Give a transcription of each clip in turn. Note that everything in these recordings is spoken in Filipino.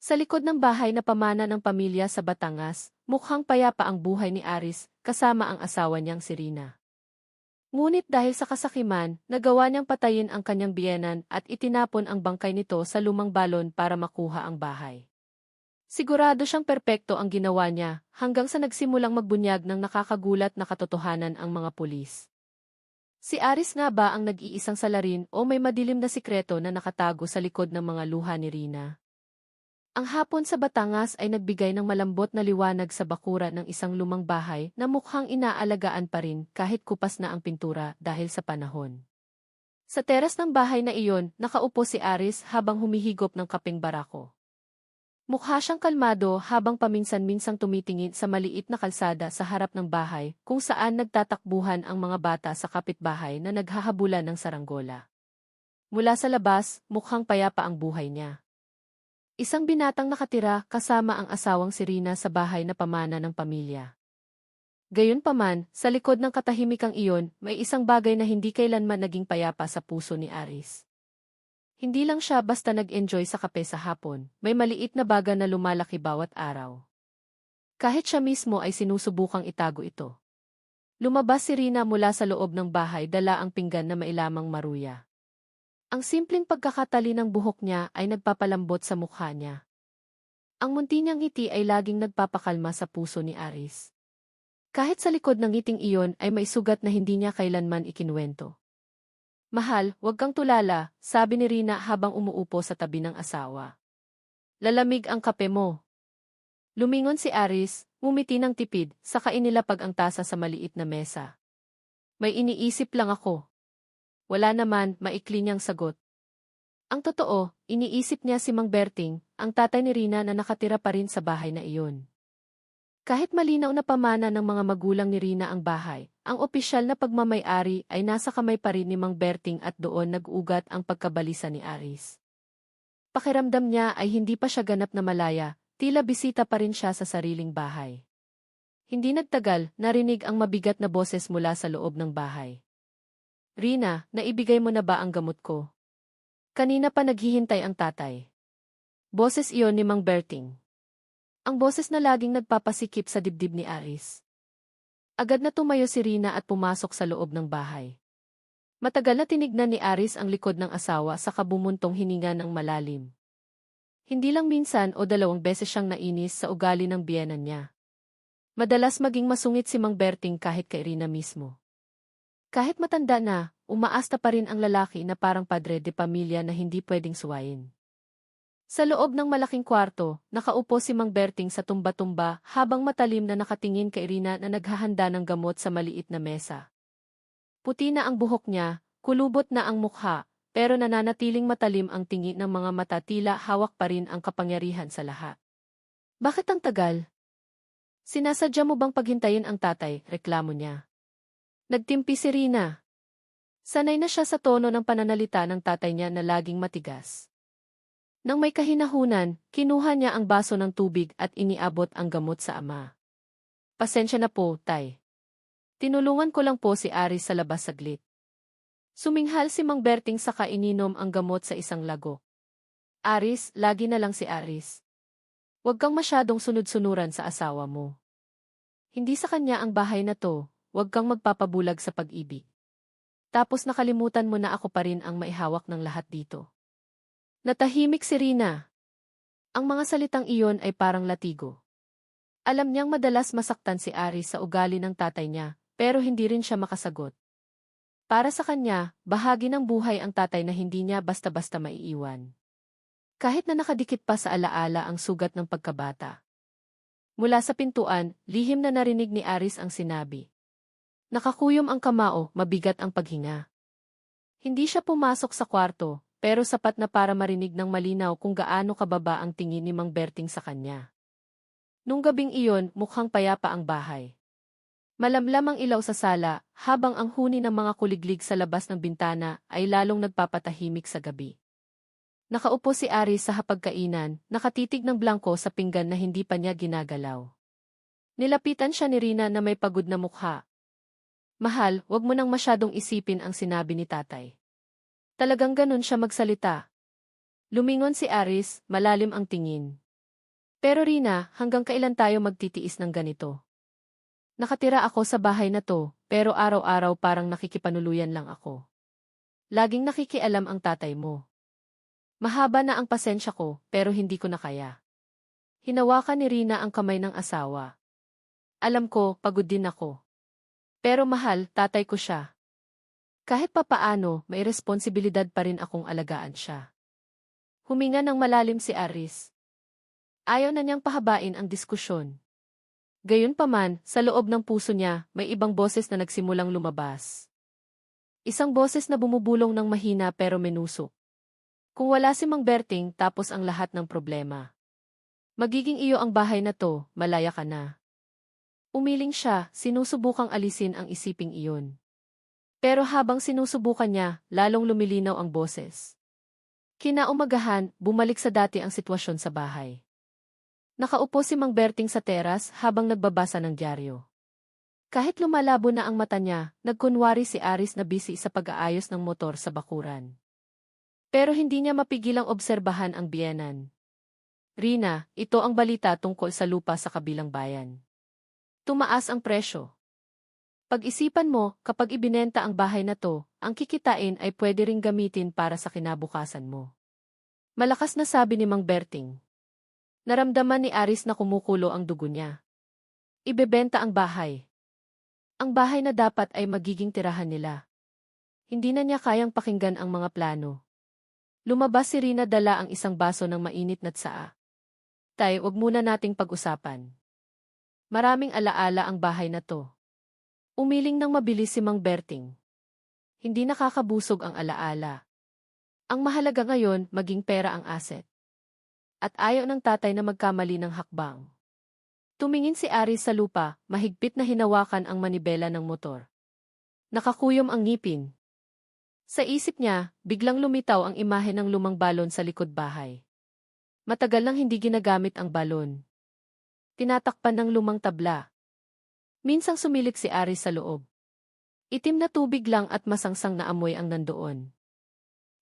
Sa likod ng bahay na pamana ng pamilya sa Batangas, mukhang payapa ang buhay ni Aris kasama ang asawa niyang si Rina. Ngunit dahil sa kasakiman, nagawa niyang patayin ang kanyang biyenan at itinapon ang bangkay nito sa lumang balon para makuha ang bahay. Sigurado siyang perpekto ang ginawa niya hanggang sa nagsimulang magbunyag ng nakakagulat na katotohanan ang mga pulis. Si Aris nga ba ang nag-iisang salarin o may madilim na sikreto na nakatago sa likod ng mga luha ni Rina? Ang hapon sa Batangas ay nagbigay ng malambot na liwanag sa bakura ng isang lumang bahay na mukhang inaalagaan pa rin kahit kupas na ang pintura dahil sa panahon. Sa teras ng bahay na iyon, nakaupo si Aris habang humihigop ng kapeng barako. Mukha siyang kalmado habang paminsan-minsang tumitingin sa maliit na kalsada sa harap ng bahay kung saan nagtatakbuhan ang mga bata sa kapitbahay na naghahabulan ng saranggola. Mula sa labas, mukhang payapa ang buhay niya. Isang binatang nakatira kasama ang asawang si Rina sa bahay na pamana ng pamilya. Gayunpaman, sa likod ng katahimikang iyon, may isang bagay na hindi kailanman naging payapa sa puso ni Aris. Hindi lang siya basta nag-enjoy sa kape sa hapon, may maliit na baga na lumalaki bawat araw. Kahit siya mismo ay sinusubukang itago ito. Lumabas si Rina mula sa loob ng bahay dala ang pinggan na mailamang maruya. Ang simpleng pagkakatali ng buhok niya ay nagpapalambot sa mukha niya. Ang munti niyang ngiti ay laging nagpapakalma sa puso ni Aris. Kahit sa likod ng ngiting iyon ay may sugat na hindi niya kailanman ikinuwento. "Mahal, huwag kang tulala," sabi ni Rina habang umuupo sa tabi ng asawa. "Lalamig ang kape mo." Lumingon si Aris, ngumiti ng tipid, saka inilapag ang tasa sa maliit na mesa. "May iniisip lang ako." Wala naman, maikli niyang sagot. Ang totoo, iniisip niya si Mang Berting, ang tatay ni Rina na nakatira pa rin sa bahay na iyon. Kahit malinaw na pamana ng mga magulang ni Rina ang bahay, ang opisyal na pagmamay-ari ay nasa kamay pa rin ni Mang Berting at doon nag-ugat ang pagkabalisa ni Aris. Pakiramdam niya ay hindi pa siya ganap na malaya, tila bisita pa rin siya sa sariling bahay. Hindi nagtagal, narinig ang mabigat na boses mula sa loob ng bahay. "Rina, naibigay mo na ba ang gamot ko?" Kanina pa naghihintay ang tatay. Boses iyon ni Mang Berting. Ang boses na laging nagpapasikip sa dibdib ni Aris. Agad na tumayo si Rina at pumasok sa loob ng bahay. Matagal na tinignan ni Aris ang likod ng asawa sa kabumuntong hininga ng malalim. Hindi lang minsan o dalawang beses siyang nainis sa ugali ng biyenan niya. Madalas maging masungit si Mang Berting kahit kay Rina mismo. Kahit matanda na, umaasta pa rin ang lalaki na parang padre de pamilya na hindi pwedeng suwayin. Sa loob ng malaking kwarto, nakaupo si Mang Berting sa tumba-tumba habang matalim na nakatingin kay Rina na naghahanda ng gamot sa maliit na mesa. Puti na ang buhok niya, kulubot na ang mukha, pero nananatiling matalim ang tingin ng mga mata, tila hawak pa rin ang kapangyarihan sa lahat. "Bakit ang tagal? Sinasadya mo bang paghintayin ang tatay?" reklamo niya. Nagtimpi si Rina. Sanay na siya sa tono ng pananalita ng tatay niya na laging matigas. Nang may kahinahunan, kinuha niya ang baso ng tubig at iniabot ang gamot sa ama. "Pasensya na po, tay. Tinulungan ko lang po si Aris sa labas saglit." Suminghal si Mang Berting saka ininom ang gamot sa isang lago. "Aris, lagi na lang si Aris. Huwag kang masyadong sunod-sunuran sa asawa mo. Hindi sa kanya ang bahay na to. Huwag kang magpapabulag sa pag-ibig. Tapos nakalimutan mo na ako pa rin ang maihawak ng lahat dito." Natahimik si Rina. Ang mga salitang iyon ay parang latigo. Alam niyang madalas masaktan si Aris sa ugali ng tatay niya, pero hindi rin siya makasagot. Para sa kanya, bahagi ng buhay ang tatay na hindi niya basta-basta maiiwan. Kahit na nakadikit pa sa alaala ang sugat ng pagkabata. Mula sa pintuan, lihim na narinig ni Aris ang sinabi. Nakakuyom ang kamao, mabigat ang paghinga. Hindi siya pumasok sa kwarto, pero sapat na para marinig ng malinaw kung gaano kababa ang tingin ni Mang Berting sa kanya. Nung gabing iyon, mukhang payapa ang bahay. Malamlam ang ilaw sa sala, habang ang huni ng mga kuliglig sa labas ng bintana ay lalong nagpapatahimik sa gabi. Nakaupo si Aris sa hapagkainan, nakatitig ng blangko sa pinggan na hindi pa niya ginagalaw. Nilapitan siya ni Rina na may pagod na mukha. "Mahal, wag mo nang masyadong isipin ang sinabi ni tatay. Talagang ganun siya magsalita." Lumingon si Aris, malalim ang tingin. Pero Rina, hanggang kailan tayo magtitiis ng ganito? Nakatira ako sa bahay na to, pero araw-araw parang nakikipanuluyan lang ako. Laging nakikialam ang tatay mo. Mahaba na ang pasensya ko, pero hindi ko na kaya. Hinawakan ni Rina ang kamay ng asawa. Alam ko, pagod din ako. Pero mahal, tatay ko siya. Kahit papaano, may responsibilidad pa rin akong alagaan siya. Huminga ng malalim si Aris. Ayaw na niyang pahabain ang diskusyon. Gayunpaman, sa loob ng puso niya, may ibang boses na nagsimulang lumabas. Isang boses na bumubulong ng mahina pero menusok. Kung wala si Mang Berting, tapos ang lahat ng problema. Magiging iyo ang bahay na to, malaya ka na. Umiling siya, sinusubukang alisin ang isiping iyon. Pero habang sinusubukan niya, lalong lumilinaw ang boses. Kinaumagahan, bumalik sa dati ang sitwasyon sa bahay. Nakaupo si Mang Berting sa teras habang nagbabasa ng dyaryo. Kahit lumalabo na ang mata niya, nagkunwari si Aris na busy sa pag-aayos ng motor sa bakuran. Pero hindi niya mapigilang obserbahan ang biyenan. Rina, ito ang balita tungkol sa lupa sa kabilang bayan. Tumaas ang presyo. Pag-isipan mo, kapag ibinenta ang bahay na to, ang kikitain ay pwede ring gamitin para sa kinabukasan mo. Malakas na sabi ni Mang Berting. Naramdaman ni Aris na kumukulo ang dugo niya. Ibebenta ang bahay. Ang bahay na dapat ay magiging tirahan nila. Hindi na niya kayang pakinggan ang mga plano. Lumabas si Rina, dala ang isang baso ng mainit na tsaa. Tay, wag muna nating pag-usapan. Maraming alaala ang bahay na to. Umiling ng mabilis si Mang Berting. Hindi nakakabusog ang alaala. Ang mahalaga ngayon, maging pera ang asset. At ayaw ng tatay na magkamali ng hakbang. Tumingin si Aris sa lupa, mahigpit na hinawakan ang manibela ng motor. Nakakuyom ang ngipin. Sa isip niya, biglang lumitaw ang imahe ng lumang balon sa likod bahay. Matagal nang hindi ginagamit ang balon. Tinatakpan ng lumang tabla. Minsang sumilik si Aris sa loob. Itim na tubig lang at masangsang na amoy ang nandoon.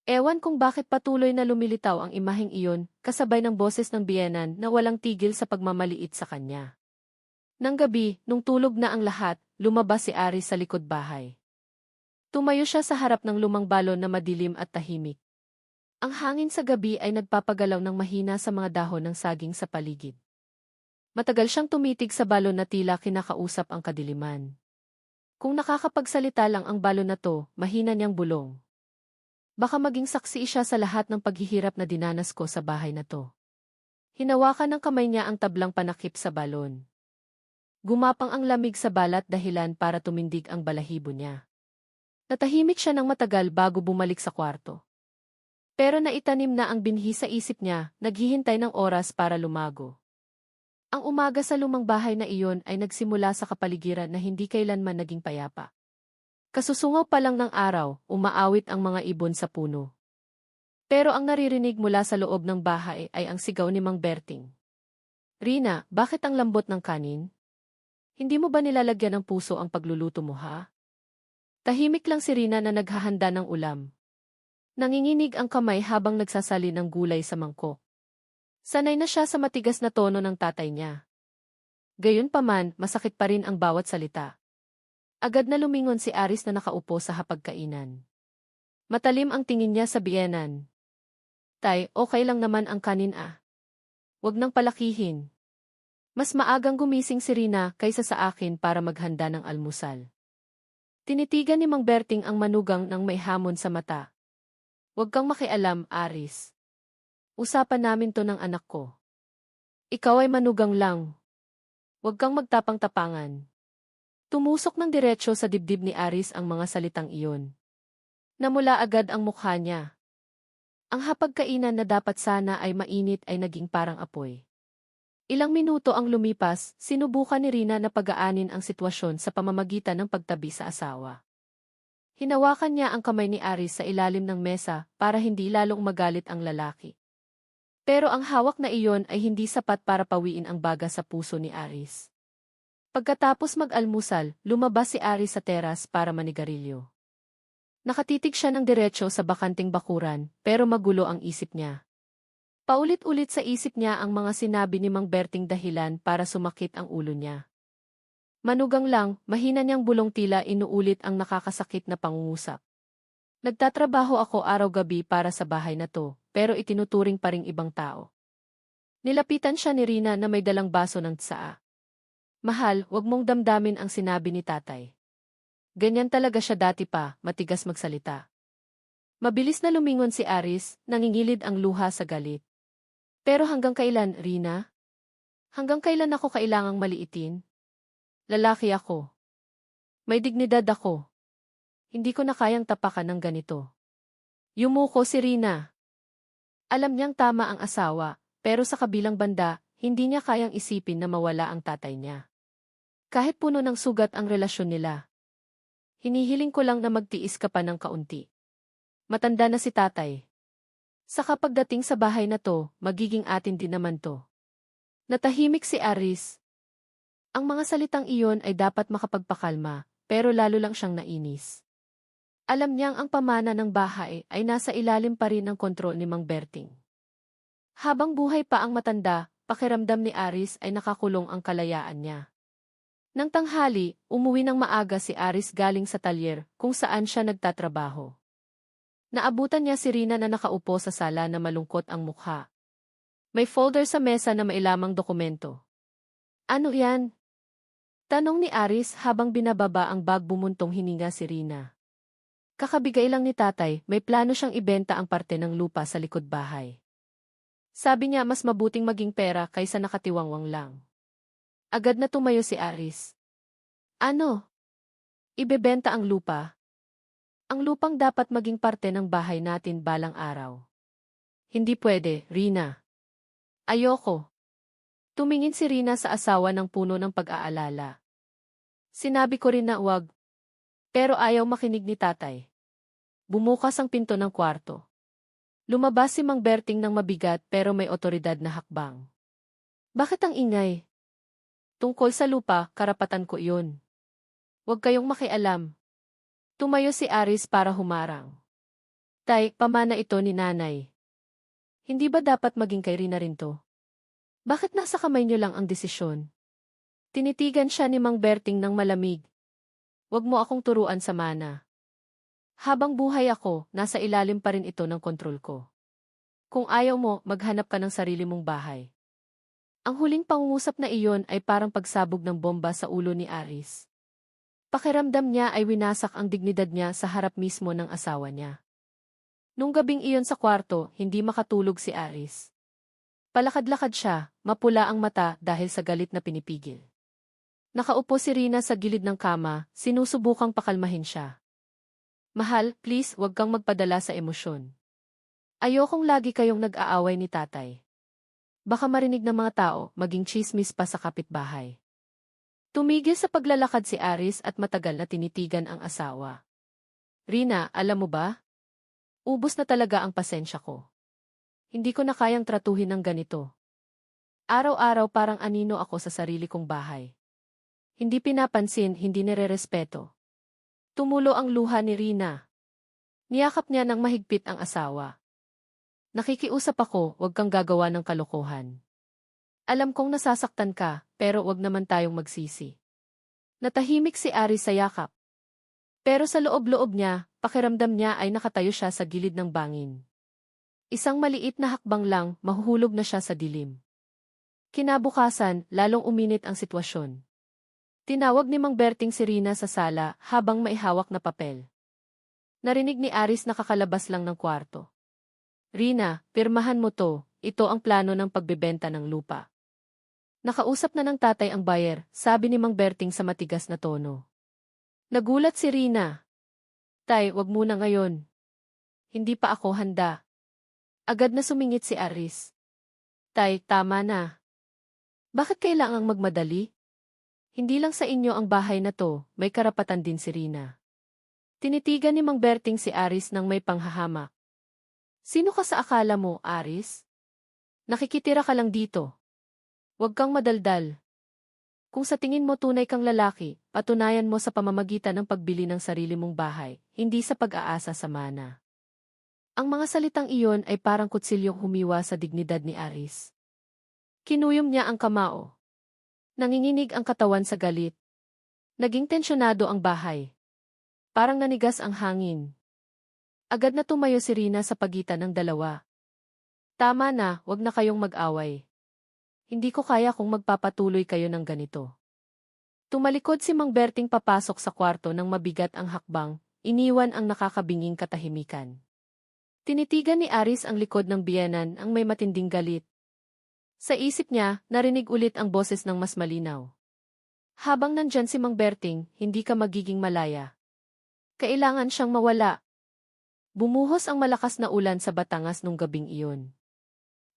Ewan kung bakit patuloy na lumilitaw ang imaheng iyon, kasabay ng boses ng biyenan na walang tigil sa pagmamaliit sa kanya. Nang gabi, nung tulog na ang lahat, lumabas si Aris sa likod bahay. Tumayo siya sa harap ng lumang balon na madilim at tahimik. Ang hangin sa gabi ay nagpapagalaw ng mahina sa mga dahon ng saging sa paligid. Matagal siyang tumitig sa balon na tila kinakausap ang kadiliman. Kung nakakapagsalita lang ang balon na to, mahina niyang bulong. Baka maging saksi siya sa lahat ng paghihirap na dinanas ko sa bahay na to. Hinawakan ng kamay niya ang tablang panakip sa balon. Gumapang ang lamig sa balat dahilan para tumindig ang balahibo niya. Natahimik siya ng matagal bago bumalik sa kwarto. Pero naitanim na ang binhi sa isip niya, naghihintay ng oras para lumago. Ang umaga sa lumang bahay na iyon ay nagsimula sa kapaligiran na hindi kailanman naging payapa. Kasusungaw pa lang ng araw, umaawit ang mga ibon sa puno. Pero ang naririnig mula sa loob ng bahay ay ang sigaw ni Mang Berting. Rina, bakit ang lambot ng kanin? Hindi mo ba nilalagyan ng puso ang pagluluto mo, ha? Tahimik lang si Rina na naghahanda ng ulam. Nanginginig ang kamay habang nagsasali ng gulay sa mangkok. Sanay na siya sa matigas na tono ng tatay niya. Gayunpaman, masakit pa rin ang bawat salita. Agad na lumingon si Aris na nakaupo sa hapagkainan. Matalim ang tingin niya sa biyenan. Tay, okay lang naman ang kanin ah. Huwag nang palakihin. Mas maagang gumising si Rina kaysa sa akin para maghanda ng almusal. Tinitigan ni Mang Berting ang manugang ng may hamon sa mata. Huwag kang makialam, Aris. Usapan namin to ng anak ko. Ikaw ay manugang lang. Huwag kang magtapang-tapangan. Tumusok ng diretsyo sa dibdib ni Aris ang mga salitang iyon. Namula agad ang mukha niya. Ang hapagkainan na dapat sana ay mainit ay naging parang apoy. Ilang minuto ang lumipas, sinubukan ni Rina na pagaanin ang sitwasyon sa pamamagitan ng pagtabi sa asawa. Hinawakan niya ang kamay ni Aris sa ilalim ng mesa para hindi lalong magalit ang lalaki. Pero ang hawak na iyon ay hindi sapat para pawiin ang baga sa puso ni Aris. Pagkatapos mag-almusal, lumabas si Aris sa teras para manigarilyo. Nakatitig siya ng diretsyo sa bakanting bakuran, pero magulo ang isip niya. Paulit-ulit sa isip niya ang mga sinabi ni Mang Berting dahilan para sumakit ang ulo niya. Manugang lang, mahina niyang bulong tila inuulit ang nakakasakit na pangungusap. Nagtatrabaho ako araw-gabi para sa bahay na to, pero itinuturing pa ring ibang tao. Nilapitan siya ni Rina na may dalang baso ng tsaa. Mahal, wag mong damdamin ang sinabi ni tatay. Ganyan talaga siya dati pa, matigas magsalita. Mabilis na lumingon si Aris, nangingilid ang luha sa galit. Pero hanggang kailan, Rina? Hanggang kailan ako kailangang maliitin? Lalaki ako. May dignidad ako. Hindi ko na kayang tapakan ng ganito. Yumuko si Rina. Alam niyang tama ang asawa, pero sa kabilang banda, hindi niya kayang isipin na mawala ang tatay niya. Kahit puno ng sugat ang relasyon nila. Hinihiling ko lang na magtiis ka pa ng kaunti. Matanda na si tatay. Saka pagdating sa bahay na to, magiging atin din naman to. Natahimik si Aris. Ang mga salitang iyon ay dapat makapagpakalma, pero lalo lang siyang nainis. Alam niyang ang pamana ng bahay ay nasa ilalim pa rin ng kontrol ni Mang Berting. Habang buhay pa ang matanda, pakiramdam ni Aris ay nakakulong ang kalayaan niya. Nang tanghali, umuwi ng maaga si Aris galing sa talyer kung saan siya nagtatrabaho. Naabutan niya si Rina na nakaupo sa sala na malungkot ang mukha. May folder sa mesa na mailamang dokumento. Ano yan? Tanong ni Aris habang binababa ang bag bumuntong hininga si Rina. Kakabigay lang ni tatay, may plano siyang ibenta ang parte ng lupa sa likod bahay. Sabi niya mas mabuting maging pera kaysa nakatiwangwang lang. Agad na tumayo si Aris. Ano? Ibebenta ang lupa? Ang lupang dapat maging parte ng bahay natin balang araw. Hindi pwede, Rina. Ayoko. Tumingin si Rina sa asawa ng puno ng pag-aalala. Sinabi ko rin na wag. Pero ayaw makinig ni tatay. Bumukas ang pinto ng kwarto. Lumabas si Mang Berting ng mabigat pero may otoridad na hakbang. Bakit ang ingay? Tungkol sa lupa, karapatan ko iyon. Huwag kayong makialam. Tumayo si Aris para humarang. Tay, pamana ito ni nanay. Hindi ba dapat maging kay Rina rin to? Bakit nasa kamay niyo lang ang desisyon? Tinitigan siya ni Mang Berting ng malamig. Huwag mo akong turuan sa mana. Habang buhay ako, nasa ilalim pa rin ito ng kontrol ko. Kung ayaw mo, maghanap ka ng sarili mong bahay. Ang huling pangungusap na iyon ay parang pagsabog ng bomba sa ulo ni Aris. Pakiramdam niya ay winasak ang dignidad niya sa harap mismo ng asawa niya. Nung gabing iyon sa kwarto, hindi makatulog si Aris. Palakad-lakad siya, mapula ang mata dahil sa galit na pinipigil. Nakaupo si Rina sa gilid ng kama, sinusubukang pakalmahin siya. Mahal, please, huwag kang magpadala sa emosyon. Ayokong lagi kayong nag-aaway ni tatay. Baka marinig ng mga tao, maging chismis pa sa kapitbahay. Tumigil sa paglalakad si Aris at matagal na tinitigan ang asawa. Rina, alam mo ba? Ubos na talaga ang pasensya ko. Hindi ko na kayang tratuhin ng ganito. Araw-araw parang anino ako sa sarili kong bahay. Hindi pinapansin, hindi nirerespeto. Tumulo ang luha ni Rina. Niyakap niya ng mahigpit ang asawa. Nakikiusap ako, huwag kang gagawa ng kalokohan. Alam kong nasasaktan ka, pero huwag naman tayong magsisi. Natahimik si Aris sa yakap. Pero sa loob-loob niya, pakiramdam niya ay nakatayo siya sa gilid ng bangin. Isang maliit na hakbang lang, mahuhulog na siya sa dilim. Kinabukasan, lalong uminit ang sitwasyon. Tinawag ni Mang Berting si Rina sa sala habang may hawak na papel. Narinig ni Aris na kakalabas lang ng kwarto. Rina, pirmahan mo to, ito ang plano ng pagbebenta ng lupa. Nakausap na ng tatay ang buyer, sabi ni Mang Berting sa matigas na tono. Nagulat si Rina. Tay, wag muna ngayon. Hindi pa ako handa. Agad na sumingit si Aris. Tay, tama na. Bakit kailangang magmadali? Hindi lang sa inyo ang bahay na to, may karapatan din si Rina. Tinitigan ni Mang Berting si Aris nang may panghahamak. Sino ka sa akala mo, Aris? Nakikitira ka lang dito. Huwag kang madaldal. Kung sa tingin mo tunay kang lalaki, patunayan mo sa pamamagitan ng pagbili ng sarili mong bahay, hindi sa pag-aasa sa mana. Ang mga salitang iyon ay parang kutsilyong humiwa sa dignidad ni Aris. Kinuyom niya ang kamao. Nanginginig ang katawan sa galit. Naging tensyonado ang bahay. Parang nanigas ang hangin. Agad na tumayo si Rina sa pagitan ng dalawa. Tama na, wag na kayong mag-away. Hindi ko kaya kung magpapatuloy kayo ng ganito. Tumalikod si Mang Berting papasok sa kwarto ng mabigat ang hakbang, iniwan ang nakakabinging katahimikan. Tinitigan ni Aris ang likod ng biyenan ang may matinding galit. Sa isip niya, narinig ulit ang boses ng mas malinaw. Habang nandyan si Mang Berting, hindi ka magiging malaya. Kailangan siyang mawala. Bumuhos ang malakas na ulan sa Batangas nung gabing iyon.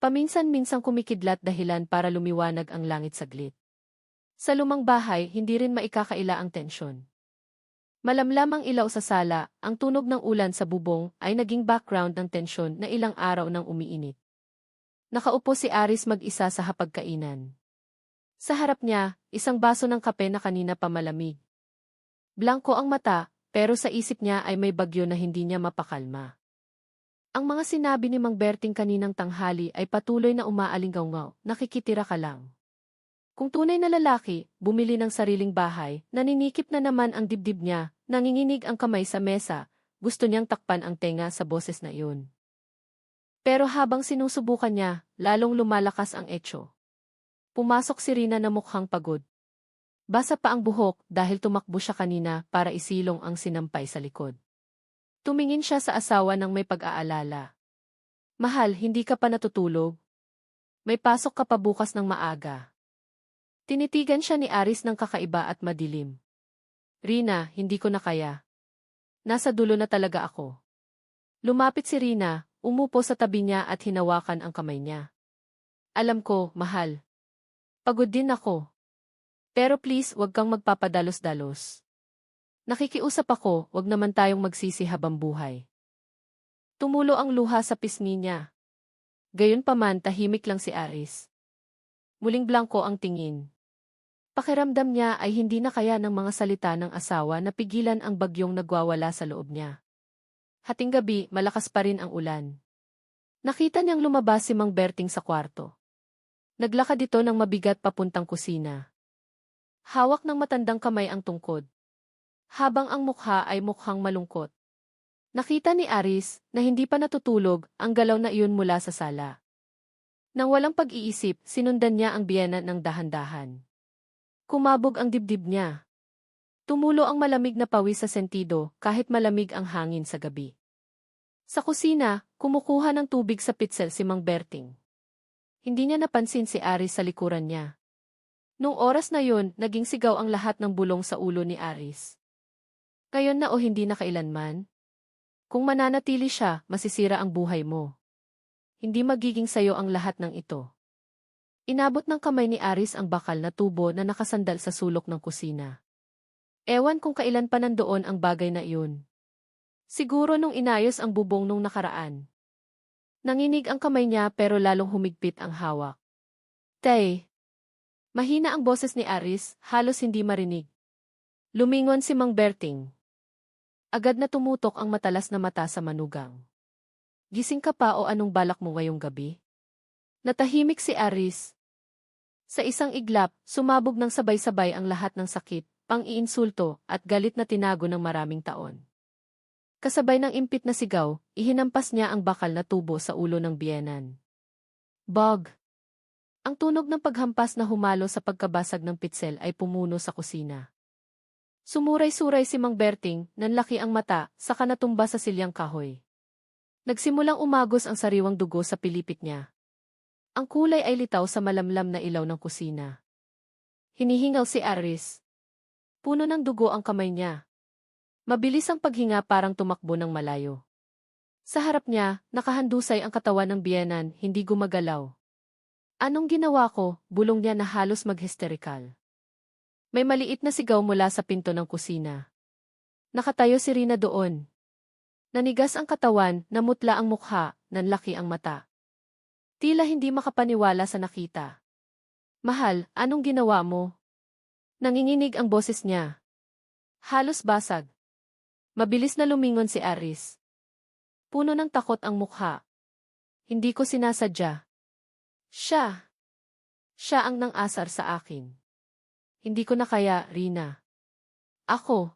Paminsan-minsang kumikidlat dahilan para lumiwanag ang langit saglit. Sa lumang bahay, hindi rin maikakaila ang tensyon. Malamlam ang ilaw sa sala, ang tunog ng ulan sa bubong ay naging background ng tensyon na ilang araw nang umiinit. Nakaupo si Aris mag-isa sa hapagkainan. Sa harap niya, isang baso ng kape na kanina pa malamig. Blanko ang mata, pero sa isip niya ay may bagyo na hindi niya mapakalma. Ang mga sinabi ni Mang Berting kaninang tanghali ay patuloy na umaalinggaw-ngaw, nakikitira ka lang. Kung tunay na lalaki, bumili ng sariling bahay, naninikip na naman ang dibdib niya, nanginginig ang kamay sa mesa, gusto niyang takpan ang tenga sa boses na iyon. Pero habang sinusubukan niya, lalong lumalakas ang etyo. Pumasok si Rina na mukhang pagod. Basa pa ang buhok dahil tumakbo siya kanina para isilong ang sinampay sa likod. Tumingin siya sa asawa ng may pag-aalala. Mahal, hindi ka pa natutulog? May pasok ka pa bukas ng maaga. Tinitigan siya ni Aris ng kakaiba at madilim. Rina, hindi ko na kaya. Nasa dulo na talaga ako. Lumapit si Rina, umupo sa tabi niya at hinawakan ang kamay niya. Alam ko, mahal. Pagod din ako. Pero please, wag kang magpapadalos-dalos. Nakikiusap ako, wag naman tayong magsisi habang buhay. Tumulo ang luha sa pisngi niya. Gayunpaman, tahimik lang si Aris. Muling blanko ang tingin. Pakiramdam niya ay hindi na kaya ng mga salita ng asawa na pigilan ang bagyong nagwawala sa loob niya. Hating gabi, malakas pa rin ang ulan. Nakita niyang lumabas si Mang Berting sa kwarto. Naglakad ito ng mabigat papuntang kusina. Hawak ng matandang kamay ang tungkod. Habang ang mukha ay mukhang malungkot. Nakita ni Aris na hindi pa natutulog ang galaw na iyon mula sa sala. Nang walang pag-iisip, sinundan niya ang biyena ng dahan-dahan. Kumabog ang dibdib niya. Tumulo ang malamig na pawis sa sentido kahit malamig ang hangin sa gabi. Sa kusina, kumukuha ng tubig sa pitsel si Mang Berting. Hindi niya napansin si Aris sa likuran niya. Nung oras na yun, naging sigaw ang lahat ng bulong sa ulo ni Aris. Ngayon na o hindi na kailanman? Kung mananatili siya, masisira ang buhay mo. Hindi magiging sayo ang lahat ng ito. Inabot ng kamay ni Aris ang bakal na tubo na nakasandal sa sulok ng kusina. Ewan kung kailan pa nandoon ang bagay na iyon. Siguro nung inayos ang bubong nung nakaraan. Nanginig ang kamay niya pero lalong humigpit ang hawak. Tay! Mahina ang boses ni Aris, halos hindi marinig. Lumingon si Mang Berting. Agad na tumutok ang matalas na mata sa manugang. Gising ka pa o anong balak mo ngayong gabi? Natahimik si Aris. Sa isang iglap, sumabog ng sabay-sabay ang lahat ng sakit, pang-iinsulto, at galit na tinago ng maraming taon. Kasabay ng impit na sigaw, ihinampas niya ang bakal na tubo sa ulo ng biyenan. Bog! Ang tunog ng paghampas na humalo sa pagkabasag ng pitsel ay pumuno sa kusina. Sumuray-suray si Mang Berting, nanlaki ang mata, saka natumba sa silyang kahoy. Nagsimulang umagos ang sariwang dugo sa pilipit niya. Ang kulay ay litaw sa malamlam na ilaw ng kusina. Hinihingal si Aris. Puno ng dugo ang kamay niya. Mabilis ang paghinga parang tumakbo ng malayo. Sa harap niya, nakahandusay ang katawan ng biyenan, hindi gumagalaw. Anong ginawa ko? Bulong niya na halos maghysterikal. May maliit na sigaw mula sa pinto ng kusina. Nakatayo si Rina doon. Nanigas ang katawan, namutla ang mukha, nanlaki ang mata. Tila hindi makapaniwala sa nakita. Mahal, anong ginawa mo? Nanginginig ang boses niya. Halos basag. Mabilis na lumingon si Aris. Puno ng takot ang mukha. Hindi ko sinasadya. Siya. Siya ang nang-asar sa akin. Hindi ko na kaya, Rina. Ako.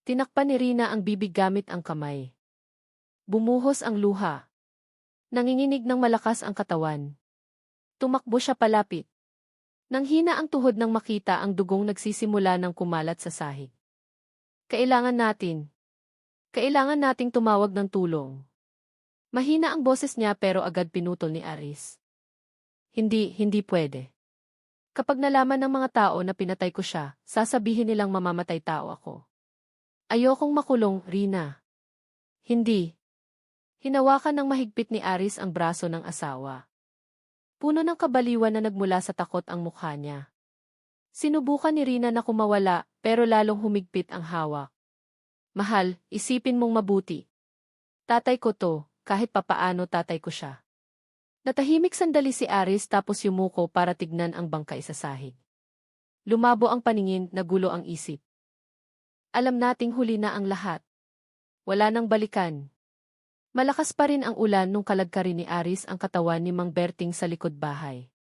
Tinakpan ni Rina ang bibig gamit ang kamay. Bumuhos ang luha. Nanginginig ng malakas ang katawan. Tumakbo siya palapit. Nanghina ang tuhod nang makita ang dugong nagsisimula ng kumalat sa sahig. Kailangan nating tumawag ng tulong. Mahina ang boses niya pero agad pinutol ni Aris. Hindi pwede. Kapag nalaman ng mga tao na pinatay ko siya, sasabihin nilang mamamatay tao ako. Ayokong makulong, Rina. Hindi. Hinawakan ng mahigpit ni Aris ang braso ng asawa. Puno ng kabaliwan na nagmula sa takot ang mukha niya. Sinubukan ni Rina na kumawala, pero lalong humigpit ang hawak. Mahal, isipin mong mabuti. Tatay ko to, kahit papaano tatay ko siya. Natahimik sandali si Aris tapos yumuko para tignan ang bangkay sa sahig. Lumabo ang paningin, nagulo ang isip. Alam nating huli na ang lahat. Wala nang balikan. Malakas pa rin ang ulan nung kalagkarin ni Aris ang katawan ni Mang Berting sa likod bahay.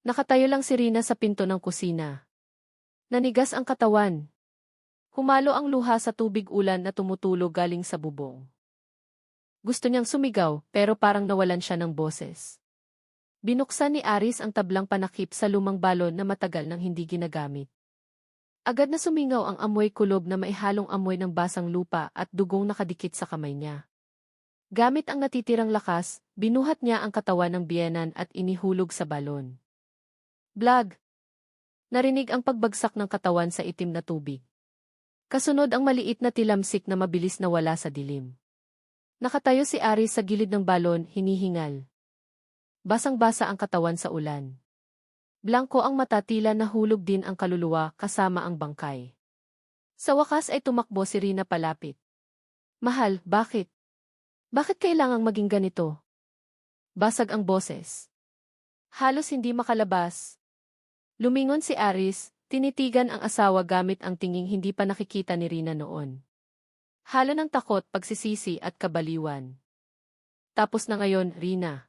Nakatayo lang si Rina sa pinto ng kusina. Nanigas ang katawan. Humalo ang luha sa tubig ulan na tumutulo galing sa bubong. Gusto niyang sumigaw, pero parang nawalan siya ng boses. Binuksan ni Aris ang tablang panakip sa lumang balon na matagal nang hindi ginagamit. Agad na sumingaw ang amoy kulob na maihalong amoy ng basang lupa at dugong nakadikit sa kamay niya. Gamit ang natitirang lakas, binuhat niya ang katawan ng biyenan at inihulog sa balon. Blag! Narinig ang pagbagsak ng katawan sa itim na tubig. Kasunod ang maliit na tilamsik na mabilis na wala sa dilim. Nakatayo si Aris sa gilid ng balon, hinihingal. Basang-basa ang katawan sa ulan. Blanko ang mata, tila nahulog din ang kaluluwa kasama ang bangkay. Sa wakas ay tumakbo si Rina palapit. Mahal, bakit? Bakit kailangang maging ganito? Basag ang boses. Halos hindi makalabas. Lumingon si Aris, tinitigan ang asawa gamit ang tinging hindi pa nakikita ni Rina noon. Halo ng takot, pagsisisi at kabaliwan. Tapos na ngayon, Rina.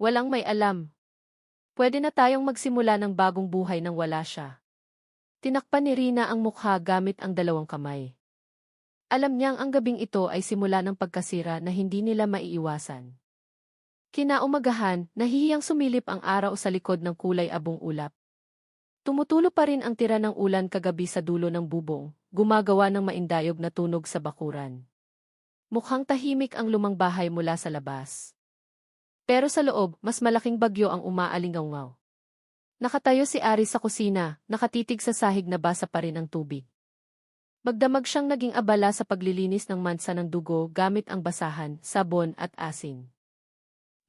Walang may alam. Pwede na tayong magsimula ng bagong buhay nang wala siya. Tinakpan ni Rina ang mukha gamit ang dalawang kamay. Alam niyang ang gabing ito ay simula ng pagkasira na hindi nila maiiwasan. Kinaumagahan, nahihiyang sumilip ang araw sa likod ng kulay abong ulap. Tumutulo pa rin ang tira ng ulan kagabi sa dulo ng bubong, gumagawa ng maindayog na tunog sa bakuran. Mukhang tahimik ang lumang bahay mula sa labas. Pero sa loob, mas malaking bagyo ang umaalingaw-ngaw. Nakatayo si Aris sa kusina, nakatitig sa sahig na basa pa rin ang tubig. Magdamag siyang naging abala sa paglilinis ng mansa ng dugo gamit ang basahan, sabon at asin.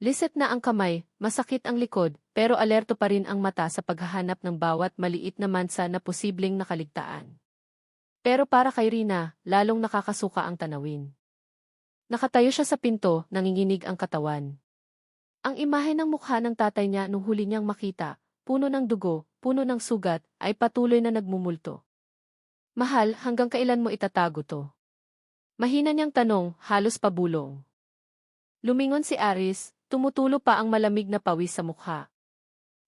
Liset na ang kamay, masakit ang likod, pero alerto pa rin ang mata sa paghahanap ng bawat maliit na mansa na posibleng nakaligtaan. Pero para kay Rina, lalong nakakasuka ang tanawin. Nakatayo siya sa pinto, nanginginig ang katawan. Ang imahe ng mukha ng tatay niya nung huli niyang makita, puno ng dugo, puno ng sugat, ay patuloy na nagmumulto. Mahal, hanggang kailan mo itatago to? Mahina niyang tanong, halos pabulong. Lumingon si Aris, tumutulo pa ang malamig na pawis sa mukha.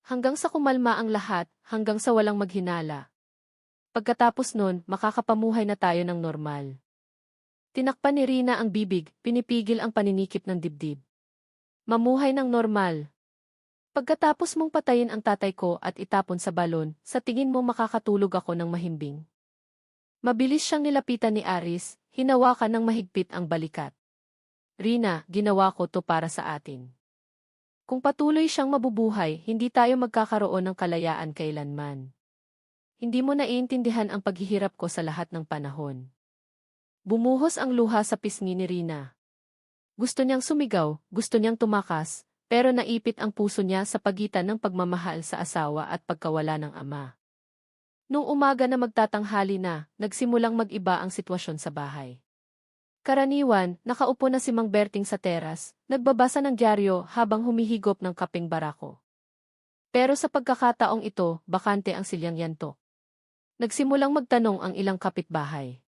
Hanggang sa kumalma ang lahat, hanggang sa walang maghinala. Pagkatapos nun, makakapamuhay na tayo ng normal. Tinakpan ni Rina ang bibig, pinipigil ang paninikip ng dibdib. Mamuhay ng normal. Pagkatapos mong patayin ang tatay ko at itapon sa balon, sa tingin mo makakatulog ako ng mahimbing. Mabilis siyang nilapitan ni Aris, hinawakan ng mahigpit ang balikat. Rina, ginawa ko to para sa atin. Kung patuloy siyang mabubuhay, hindi tayo magkakaroon ng kalayaan kailanman. Hindi mo naiintindihan ang paghihirap ko sa lahat ng panahon. Bumuhos ang luha sa pisngi ni Rina. Gusto niyang sumigaw, gusto niyang tumakas, pero naipit ang puso niya sa pagitan ng pagmamahal sa asawa at pagkawala ng ama. Nung umaga na magtatanghali na, nagsimulang mag-iba ang sitwasyon sa bahay. Karaniwan, nakaupo na si Mang Berting sa teras, nagbabasa ng dyaryo habang humihigop ng kapeng barako. Pero sa pagkakataong ito, bakante ang silyang yanto. Nagsimulang magtanong ang ilang kapitbahay.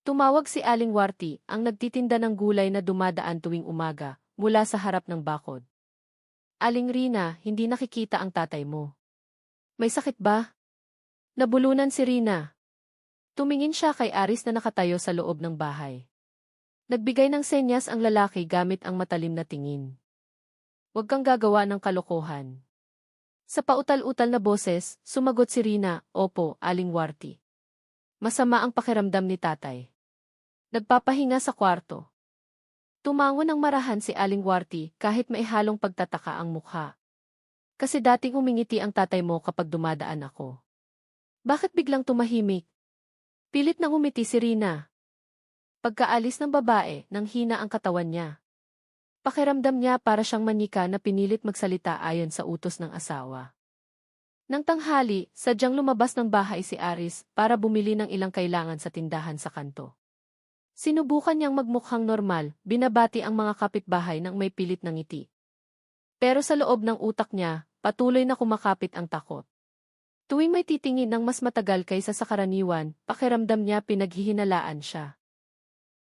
Tumawag si Aling Warti, ang nagtitinda ng gulay na dumadaan tuwing umaga, mula sa harap ng bakod. Aling Rina, hindi nakikita ang tatay mo. May sakit ba? Nabulunan si Rina. Tumingin siya kay Aris na nakatayo sa loob ng bahay. Nagbigay ng senyas ang lalaki gamit ang matalim na tingin. Huwag kang gagawa ng kalokohan. Sa pautal-utal na boses, sumagot si Rina, Opo, Aling Warti. Masama ang pakiramdam ni tatay. Nagpapahinga sa kwarto. Tumango ng marahan si Aling Warti kahit may halong pagtataka ang mukha. Kasi dating umingiti ang tatay mo kapag dumadaan ako. Bakit biglang tumahimik? Pilit nang umiti si Rina. Pagkaalis ng babae, nang hina ang katawan niya. Pakiramdam niya para siyang manika na pinilit magsalita ayon sa utos ng asawa. Nang tanghali, sadyang lumabas ng bahay si Aris para bumili ng ilang kailangan sa tindahan sa kanto. Sinubukan niyang magmukhang normal, binabati ang mga kapitbahay nang may pilit ng ngiti. Pero sa loob ng utak niya, patuloy na kumakapit ang takot. Tuwing may titingin ng mas matagal kaysa sa karaniwan, pakiramdam niya pinaghihinalaan siya.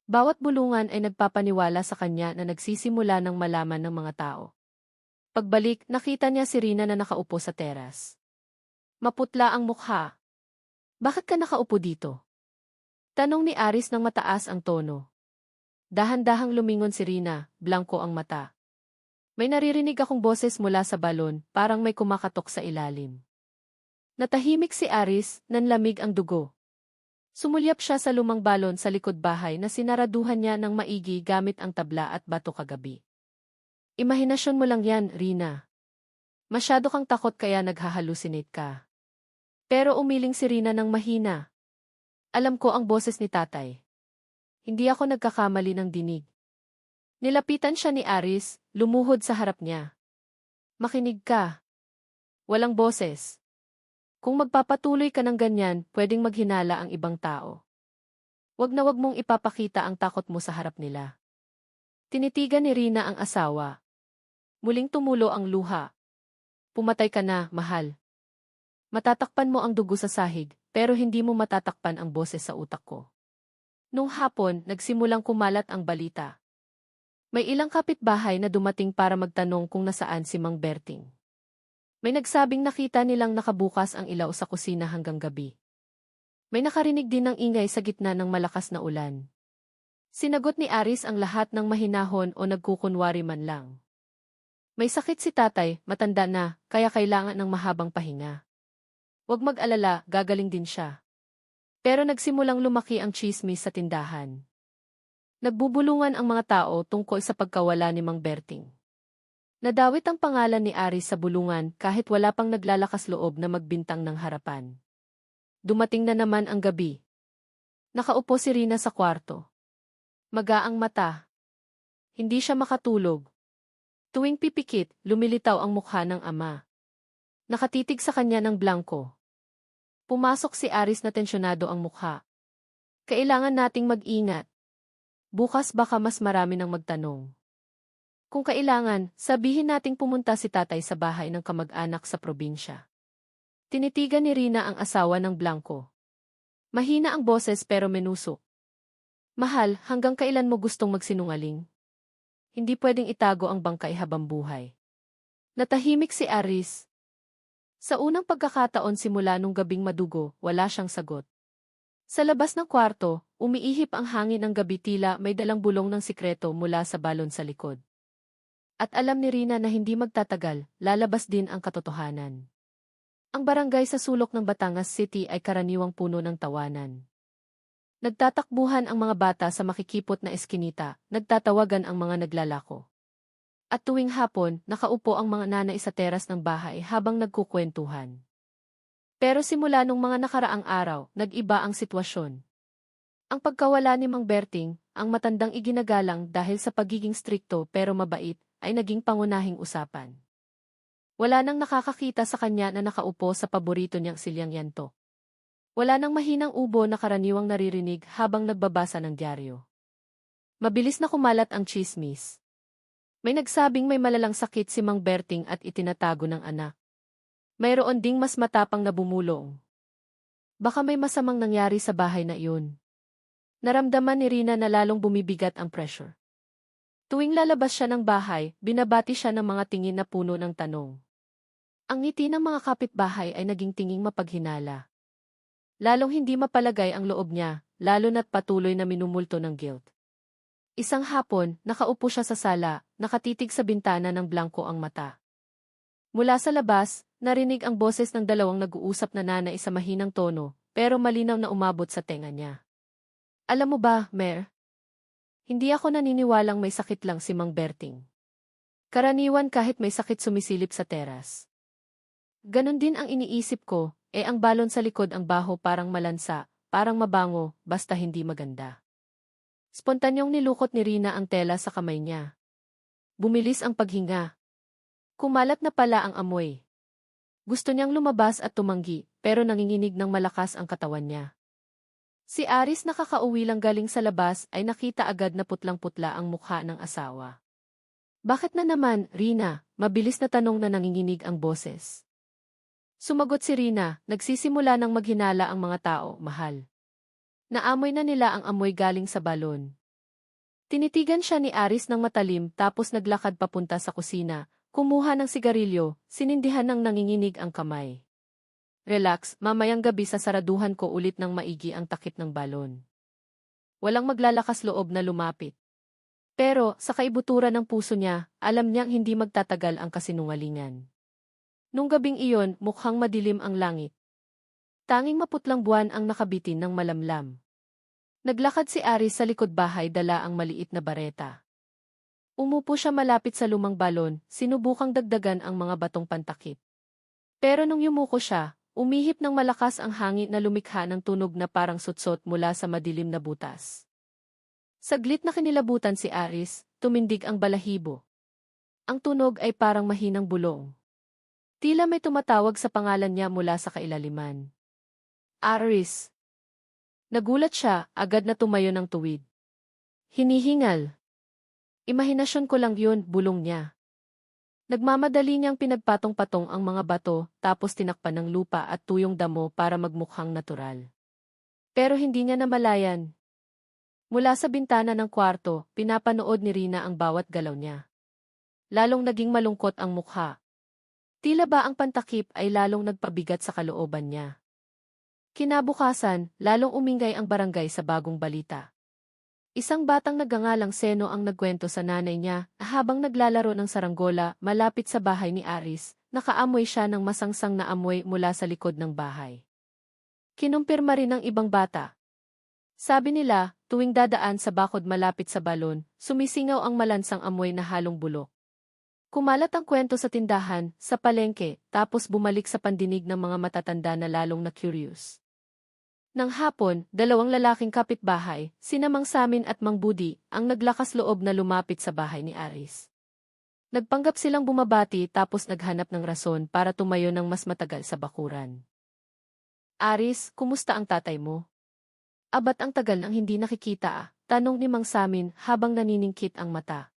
Bawat bulungan ay nagpapaniwala sa kanya na nagsisimula ng malaman ng mga tao. Pagbalik, nakita niya si Rina na nakaupo sa teras. Maputla ang mukha. Bakit ka nakaupo dito? Tanong ni Aris ng mataas ang tono. Dahan-dahang lumingon si Rina, blanko ang mata. May naririnig akong boses mula sa balon, parang may kumakatok sa ilalim. Natahimik si Aris, nanlamig ang dugo. Sumulyap siya sa lumang balon sa likod bahay na sinaraduhan niya ng maigi gamit ang tabla at bato kagabi. Imahinasyon mo lang yan, Rina. Masyado kang takot kaya naghahalusinate ka. Pero umiling si Rina ng mahina. Alam ko ang boses ni tatay. Hindi ako nagkakamali ng dinig. Nilapitan siya ni Aris, lumuhod sa harap niya. Makinig ka. Walang boses. Kung magpapatuloy ka ng ganyan, pwedeng maghinala ang ibang tao. Wag na wag mong ipapakita ang takot mo sa harap nila. Tinitigan ni Rina ang asawa. Muling tumulo ang luha. Pumatay ka na, mahal. Matatakpan mo ang dugo sa sahig, pero hindi mo matatakpan ang boses sa utak ko. Nung hapon, nagsimulang kumalat ang balita. May ilang kapitbahay na dumating para magtanong kung nasaan si Mang Berting. May nagsabing nakita nilang nakabukas ang ilaw sa kusina hanggang gabi. May nakarinig din ng ingay sa gitna ng malakas na ulan. Sinagot ni Aris ang lahat ng mahinahon o nagkukunwari man lang. May sakit si tatay, matanda na, kaya kailangan ng mahabang pahinga. Huwag mag-alala, gagaling din siya. Pero nagsimulang lumaki ang tsismis sa tindahan. Nagbubulungan ang mga tao tungkol sa pagkawala ni Mang Berting. Nadawit ang pangalan ni Aris sa bulungan kahit wala pang naglalakas loob na magbintang ng harapan. Dumating na naman ang gabi. Nakaupo si Rina sa kwarto. Magaang mata. Hindi siya makatulog. Tuwing pipikit, lumilitaw ang mukha ng ama. Nakatitig sa kanya ng blanko. Pumasok si Aris na tensyonado ang mukha. Kailangan nating mag-ingat. Bukas baka mas marami nang magtanong. Kung kailangan, sabihin nating pumunta si tatay sa bahay ng kamag-anak sa probinsya. Tinitigan ni Rina ang asawa ng blanko. Mahina ang boses pero menusok. Mahal, hanggang kailan mo gustong magsinungaling? Hindi pwedeng itago ang bangkay habang buhay. Natahimik si Aris. Sa unang pagkakataon simula nung gabing madugo, wala siyang sagot. Sa labas ng kwarto, umiihip ang hangin ng gabi tila may dalang bulong ng sikreto mula sa balon sa likod. At alam ni Rina na hindi magtatagal, lalabas din ang katotohanan. Ang barangay sa sulok ng Batangas City ay karaniwang puno ng tawanan. Nagtatakbuhan ang mga bata sa makikipot na eskinita, nagtatawagan ang mga naglalako. At tuwing hapon, nakaupo ang mga nanay sa teras ng bahay habang nagkukwentuhan. Pero simula nung mga nakaraang araw, nag-iba ang sitwasyon. Ang pagkawala ni Mang Berting, ang matandang iginagalang dahil sa pagiging strikto pero mabait, ay naging pangunahing usapan. Wala nang nakakakita sa kanya na nakaupo sa paborito niyang silyang yanto. Wala nang mahinang ubo na karaniwang naririnig habang nagbabasa ng dyaryo. Mabilis na kumalat ang tsismis. May nagsabing may malalang sakit si Mang Berting at itinatago ng anak. Mayroon ding mas matapang na bumulong. Baka may masamang nangyari sa bahay na iyon. Naramdaman ni Rina na lalong bumibigat ang pressure. Tuwing lalabas siya ng bahay, binabati siya ng mga tingin na puno ng tanong. Ang ngiti ng mga kapitbahay ay naging tinging mapaghinala. Lalong hindi mapalagay ang loob niya, lalo na't patuloy na minumulto ng guilt. Isang hapon, nakaupo siya sa sala, nakatitig sa bintana ng blanko ang mata. Mula sa labas, narinig ang boses ng dalawang nag-uusap na nanay sa mahinang tono, pero malinaw na umabot sa tenga niya. Alam mo ba, Mer? Hindi ako naniniwalang may sakit lang si Mang Berting. Karaniwan kahit may sakit sumisilip sa teras. Ganon din ang iniisip ko, ang balon sa likod ang baho parang malansa, parang mabango, basta hindi maganda. Spontanyong nilukot ni Rina ang tela sa kamay niya. Bumilis ang paghinga. Kumalat na pala ang amoy. Gusto niyang lumabas at tumanggi, pero nanginginig ng malakas ang katawan niya. Si Aris na kakauwi lang galing sa labas ay nakita agad na putlang-putla ang mukha ng asawa. Bakit na naman, Rina? Mabilis na tanong na nanginginig ang boses. Sumagot si Rina, nagsisimula ng maghinala ang mga tao, mahal. Naamoy na nila ang amoy galing sa balon. Tinitigan siya ni Aris ng matalim tapos naglakad papunta sa kusina, kumuha ng sigarilyo, sinindihan ng nanginginig ang kamay. Relax, mamayang gabi sasaraduhan ko ulit ng maigi ang takip ng balon. Walang maglalakas loob na lumapit. Pero, sa kaibuturan ng puso niya, alam niyang hindi magtatagal ang kasinungalingan. Nung gabing iyon, mukhang madilim ang langit. Tanging maputlang buwan ang nakabitin ng malamlam. Naglakad si Aris sa likod bahay dala ang maliit na bareta. Umupo siya malapit sa lumang balon, sinubukang dagdagan ang mga batong pantakip. Pero nung yumuko siya, umihip ng malakas ang hangin na lumikha ng tunog na parang sutsot mula sa madilim na butas. Saglit na kinilabutan si Aris, tumindig ang balahibo. Ang tunog ay parang mahinang bulong. Tila may tumatawag sa pangalan niya mula sa kailaliman. Aris. Nagulat siya, agad na tumayo ng tuwid. Hinihingal. Imahinasyon ko lang yun, bulong niya. Nagmamadali niyang pinagpatong-patong ang mga bato, tapos tinakpan ng lupa at tuyong damo para magmukhang natural. Pero hindi niya namalayan. Mula sa bintana ng kwarto, pinapanood ni Rina ang bawat galaw niya. Lalong naging malungkot ang mukha. Tila ba ang pantakip ay lalong nagpabigat sa kalooban niya. Kinabukasan, lalong umingay ang barangay sa bagong balita. Isang batang nagangalang Seno ang nagkwento sa nanay niya habang naglalaro ng saranggola malapit sa bahay ni Aris, nakaamoy siya ng masangsang na amoy mula sa likod ng bahay. Kinumpirma rin ng ibang bata. Sabi nila, tuwing dadaan sa bakod malapit sa balon, sumisingaw ang malansang amoy na halong bulok. Kumalat ang kwento sa tindahan, sa palengke, tapos bumalik sa pandinig ng mga matatanda na lalong na curious. Nang hapon, dalawang lalaking kapitbahay, sina Mang Samin at Mang Budi, ang naglakas loob na lumapit sa bahay ni Aris. Nagpanggap silang bumabati tapos naghanap ng rason para tumayo ng mas matagal sa bakuran. Aris, kumusta ang tatay mo? Abat ang tagal nang hindi nakikita tanong ni Mang Samin habang naniningkit ang mata.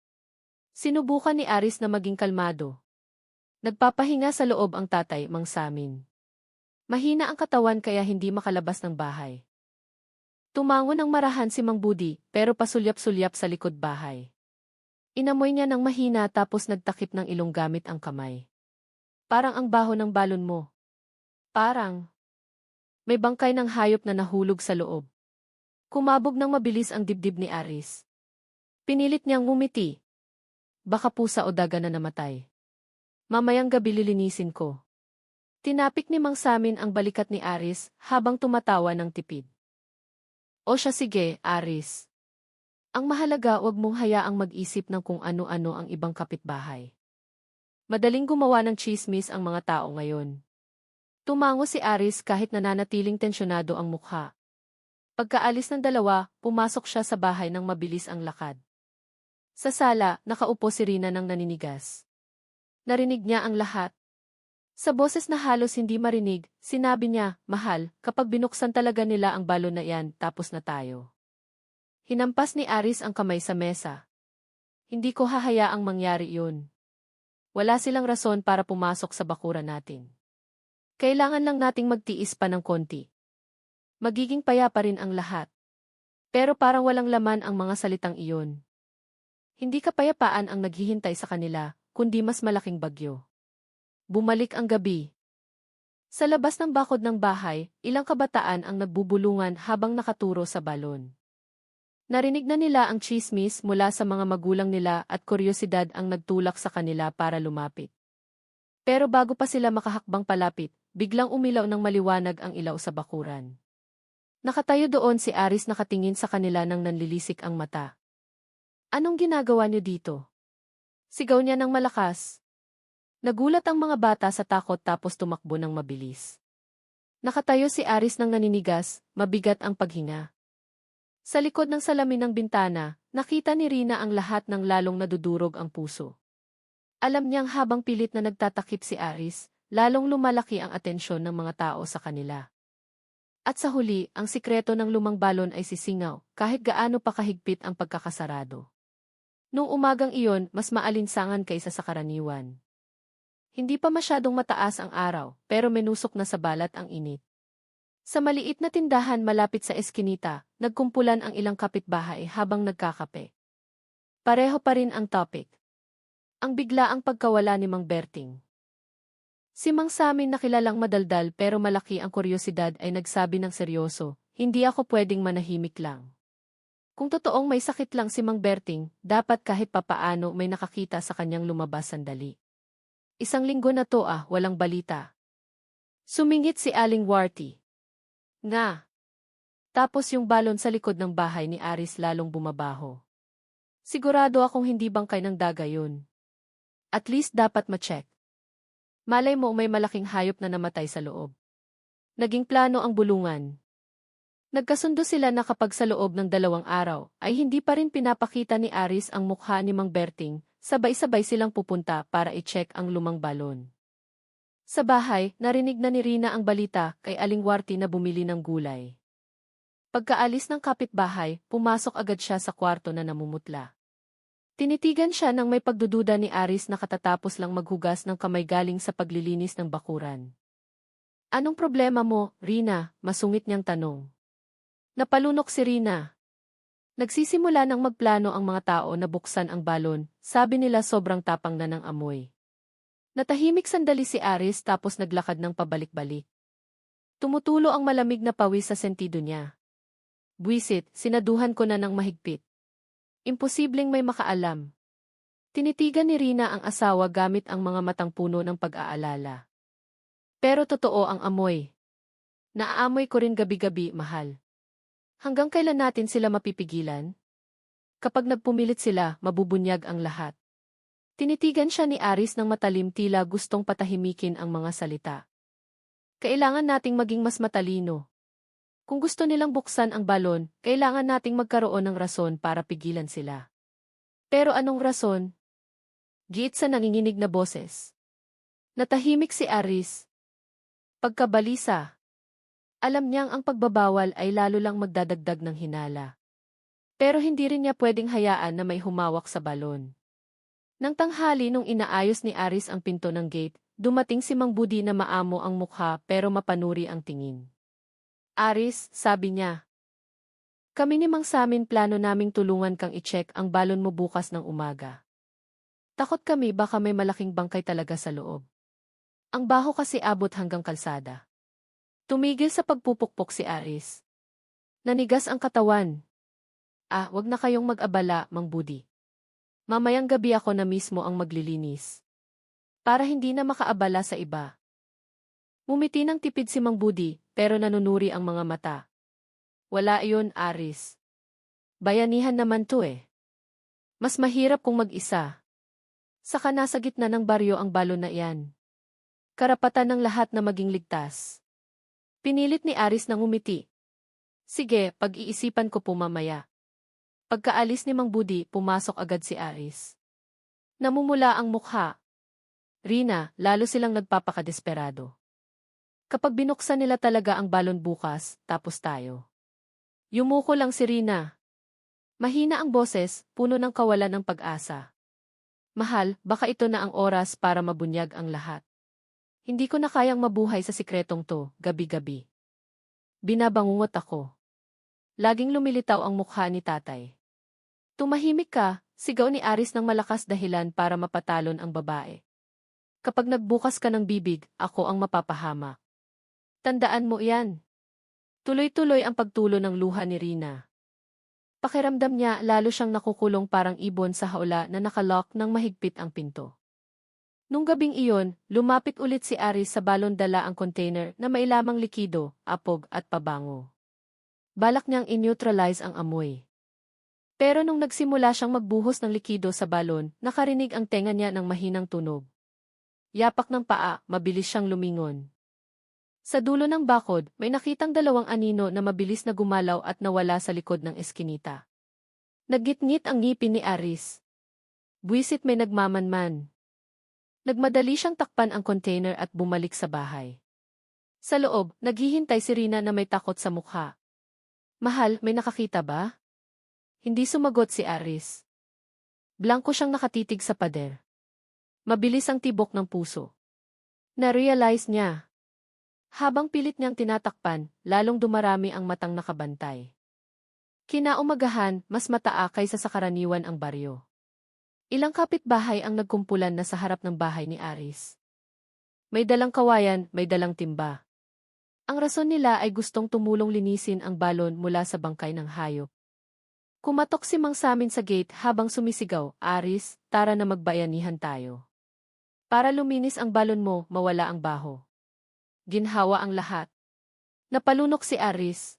Sinubukan ni Aris na maging kalmado. Nagpapahinga sa loob ang tatay, Mang Samin. Mahina ang katawan kaya hindi makalabas ng bahay. Tumango ng marahan si Mang Budi pero pasulyap-sulyap sa likod bahay. Inamoy niya ng mahina tapos nagtakip ng ilong gamit ang kamay. Parang ang baho ng balon mo. Parang may bangkay ng hayop na nahulog sa loob. Kumabog ng mabilis ang dibdib ni Aris. Pinilit niyang ngumiti. Baka pusa o daga na namatay. Mamayang gabi lilinisin ko. Tinapik ni Mang Samin ang balikat ni Aris habang tumatawa ng tipid. O siya sige, Aris. Ang mahalaga wag mong hayaang mag-isip ng kung ano-ano ang ibang kapitbahay. Madaling gumawa ng chismis ang mga tao ngayon. Tumango si Aris kahit nananatiling tensyonado ang mukha. Pagkaalis ng dalawa, pumasok siya sa bahay nang mabilis ang lakad. Sa sala, nakaupo si Rina ng naninigas. Narinig niya ang lahat. Sa boses na halos hindi marinig, sinabi niya, mahal, kapag binuksan talaga nila ang balon na yan, tapos na tayo. Hinampas ni Aris ang kamay sa mesa. Hindi ko hahayaang mangyari yun. Wala silang rason para pumasok sa bakuran natin. Kailangan lang nating magtiis pa ng konti. Magiging payapa rin ang lahat. Pero parang walang laman ang mga salitang iyon. Hindi kapayapaan ang naghihintay sa kanila, kundi mas malaking bagyo. Bumalik ang gabi. Sa labas ng bakod ng bahay, ilang kabataan ang nagbubulungan habang nakaturo sa balon. Narinig na nila ang tsismis mula sa mga magulang nila at kuryosidad ang nagtulak sa kanila para lumapit. Pero bago pa sila makahakbang palapit, biglang umilaw ng maliwanag ang ilaw sa bakuran. Nakatayo doon si Aris nakatingin sa kanila nang nanlilisik ang mata. Anong ginagawa niyo dito? Sigaw niya ng malakas. Nagulat ang mga bata sa takot tapos tumakbo ng mabilis. Nakatayo si Aris nang naninigas, mabigat ang paghinga. Sa likod ng salamin ng bintana, nakita ni Rina ang lahat ng lalong nadudurog ang puso. Alam niyang habang pilit na nagtatakip si Aris, lalong lumalaki ang atensyon ng mga tao sa kanila. At sa huli, ang sikreto ng lumang balon ay sisingaw, kahit gaano pa kahigpit ang pagkakasarado. Noong umagang iyon, mas maalinsangan kaysa sa karaniwan. Hindi pa masyadong mataas ang araw, pero menusok na sa balat ang init. Sa maliit na tindahan malapit sa eskinita, nagkumpulan ang ilang kapitbahay habang nagkakape. Pareho pa rin ang topic. Ang biglaang pagkawala ni Mang Berting. Si Mang Samin na kilalang madaldal pero malaki ang kuryosidad ay nagsabi ng seryoso, hindi ako pwedeng manahimik lang. Kung totoong may sakit lang si Mang Berting, dapat kahit papaano may nakakita sa kanyang lumabas sandali. Isang linggo na to walang balita. Sumingit si Aling Warty. Nga. Tapos yung balon sa likod ng bahay ni Aris lalong bumabaho. Sigurado akong hindi bangkay ng daga yun. At least dapat ma-check. Malay mo may malaking hayop na namatay sa loob. Naging plano ang bulungan. Nagkasundo sila na kapag sa loob ng 2 araw, ay hindi pa rin pinapakita ni Aris ang mukha ni Mang Berting, sabay-sabay silang pupunta para i-check ang lumang balon. Sa bahay, narinig na ni Rina ang balita kay Aling Warty na bumili ng gulay. Pagkaalis ng kapitbahay, pumasok agad siya sa kwarto na namumutla. Tinitigan siya nang may pagdududa ni Aris na katatapos lang maghugas ng kamay galing sa paglilinis ng bakuran. Anong problema mo, Rina? Masungit niyang tanong. Napalunok si Rina. Nagsisimula ng magplano ang mga tao na buksan ang balon, sabi nila sobrang tapang na ng amoy. Natahimik sandali si Aris tapos naglakad ng pabalik-balik. Tumutulo ang malamig na pawis sa sentido niya. Buwisit, sinaduhan ko na ng mahigpit. Imposibleng may makaalam. Tinitigan ni Rina ang asawa gamit ang mga matang puno ng pag-aalala. Pero totoo ang amoy. Naaamoy ko rin gabi-gabi, mahal. Hanggang kailan natin sila mapipigilan? Kapag nagpumilit sila, mabubunyag ang lahat. Tinitigan siya ni Aris ng matalim tila gustong patahimikin ang mga salita. Kailangan nating maging mas matalino. Kung gusto nilang buksan ang balon, kailangan nating magkaroon ng rason para pigilan sila. Pero anong rason? Giit sa nanginginig na boses. Natahimik si Aris. Pagkabalisa. Alam niyang ang pagbabawal ay lalo lang magdadagdag ng hinala. Pero hindi rin niya pwedeng hayaan na may humawak sa balon. Nang tanghali nung inaayos ni Aris ang pinto ng gate, dumating si Mang Budi na maamo ang mukha pero mapanuri ang tingin. Aris, sabi niya. Kami ni Mang Samin plano naming tulungan kang i-check ang balon mo bukas ng umaga. Takot kami baka may malaking bangkay talaga sa loob. Ang baho kasi abot hanggang kalsada. Tumigil sa pagpupukpok si Aris. Nanigas ang katawan. Wag na kayong mag-abala, Mang Budi. Mamayang gabi ako na mismo ang maglilinis. Para hindi na makaabala sa iba. Mumiti ng tipid si Mang Budi, pero nanunuri ang mga mata. Wala iyon, Aris. Bayanihan naman to Mas mahirap kung mag-isa. Saka nasa gitna ng baryo ang balon na iyan. Karapatan ng lahat na maging ligtas. Pinilit ni Aris na ngumiti. Sige, pag-iisipan ko po mamaya. Pagkaalis ni Mang Budi, pumasok agad si Aris. Namumula ang mukha. Rina, lalo silang nagpapakadesperado. Kapag binuksan nila talaga ang balon bukas, tapos tayo. Yumuko lang si Rina. Mahina ang boses, puno ng kawalan ng pag-asa. Mahal, baka ito na ang oras para mabunyag ang lahat. Hindi ko na kayang mabuhay sa sikretong to, gabi-gabi. Binabangungot ako. Laging lumilitaw ang mukha ni tatay. Tumahimik ka, sigaw ni Aris ng malakas dahilan para mapatalon ang babae. Kapag nagbukas ka ng bibig, ako ang mapapahama. Tandaan mo yan. Tuloy-tuloy ang pagtulo ng luha ni Rina. Pakiramdam niya lalo siyang nakukulong parang ibon sa haula na nakalock ng mahigpit ang pinto. Nung gabing iyon, lumapit ulit si Aris sa balon dala ang container na may lamang likido, apog at pabango. Balak niyang in-neutralize ang amoy. Pero nung nagsimula siyang magbuhos ng likido sa balon, nakarinig ang tenga niya ng mahinang tunog. Yapak ng paa, mabilis siyang lumingon. Sa dulo ng bakod, may nakitang dalawang anino na mabilis na gumalaw at nawala sa likod ng eskinita. Naggitngit ang ngipin ni Aris. Buwisit may nagmamanman. Nagmadali siyang takpan ang container at bumalik sa bahay. Sa loob, naghihintay si Rina na may takot sa mukha. Mahal, may nakakita ba? Hindi sumagot si Aris. Blanko siyang nakatitig sa pader. Mabilis ang tibok ng puso. Na-realize niya. Habang pilit niyang tinatakpan, lalong dumarami ang matang nakabantay. Kinaumagahan, mas mataa kaysa sa karaniwan ang baryo. Ilang kapitbahay ang nagkumpulan na sa harap ng bahay ni Aris. May dalang kawayan, may dalang timba. Ang rason nila ay gustong tumulong linisin ang balon mula sa bangkay ng hayop. Kumatok si Mang Samin sa gate habang sumisigaw, Aris, tara na magbayanihan tayo. Para luminis ang balon mo, mawala ang baho. Ginhawa ang lahat. Napalunok si Aris.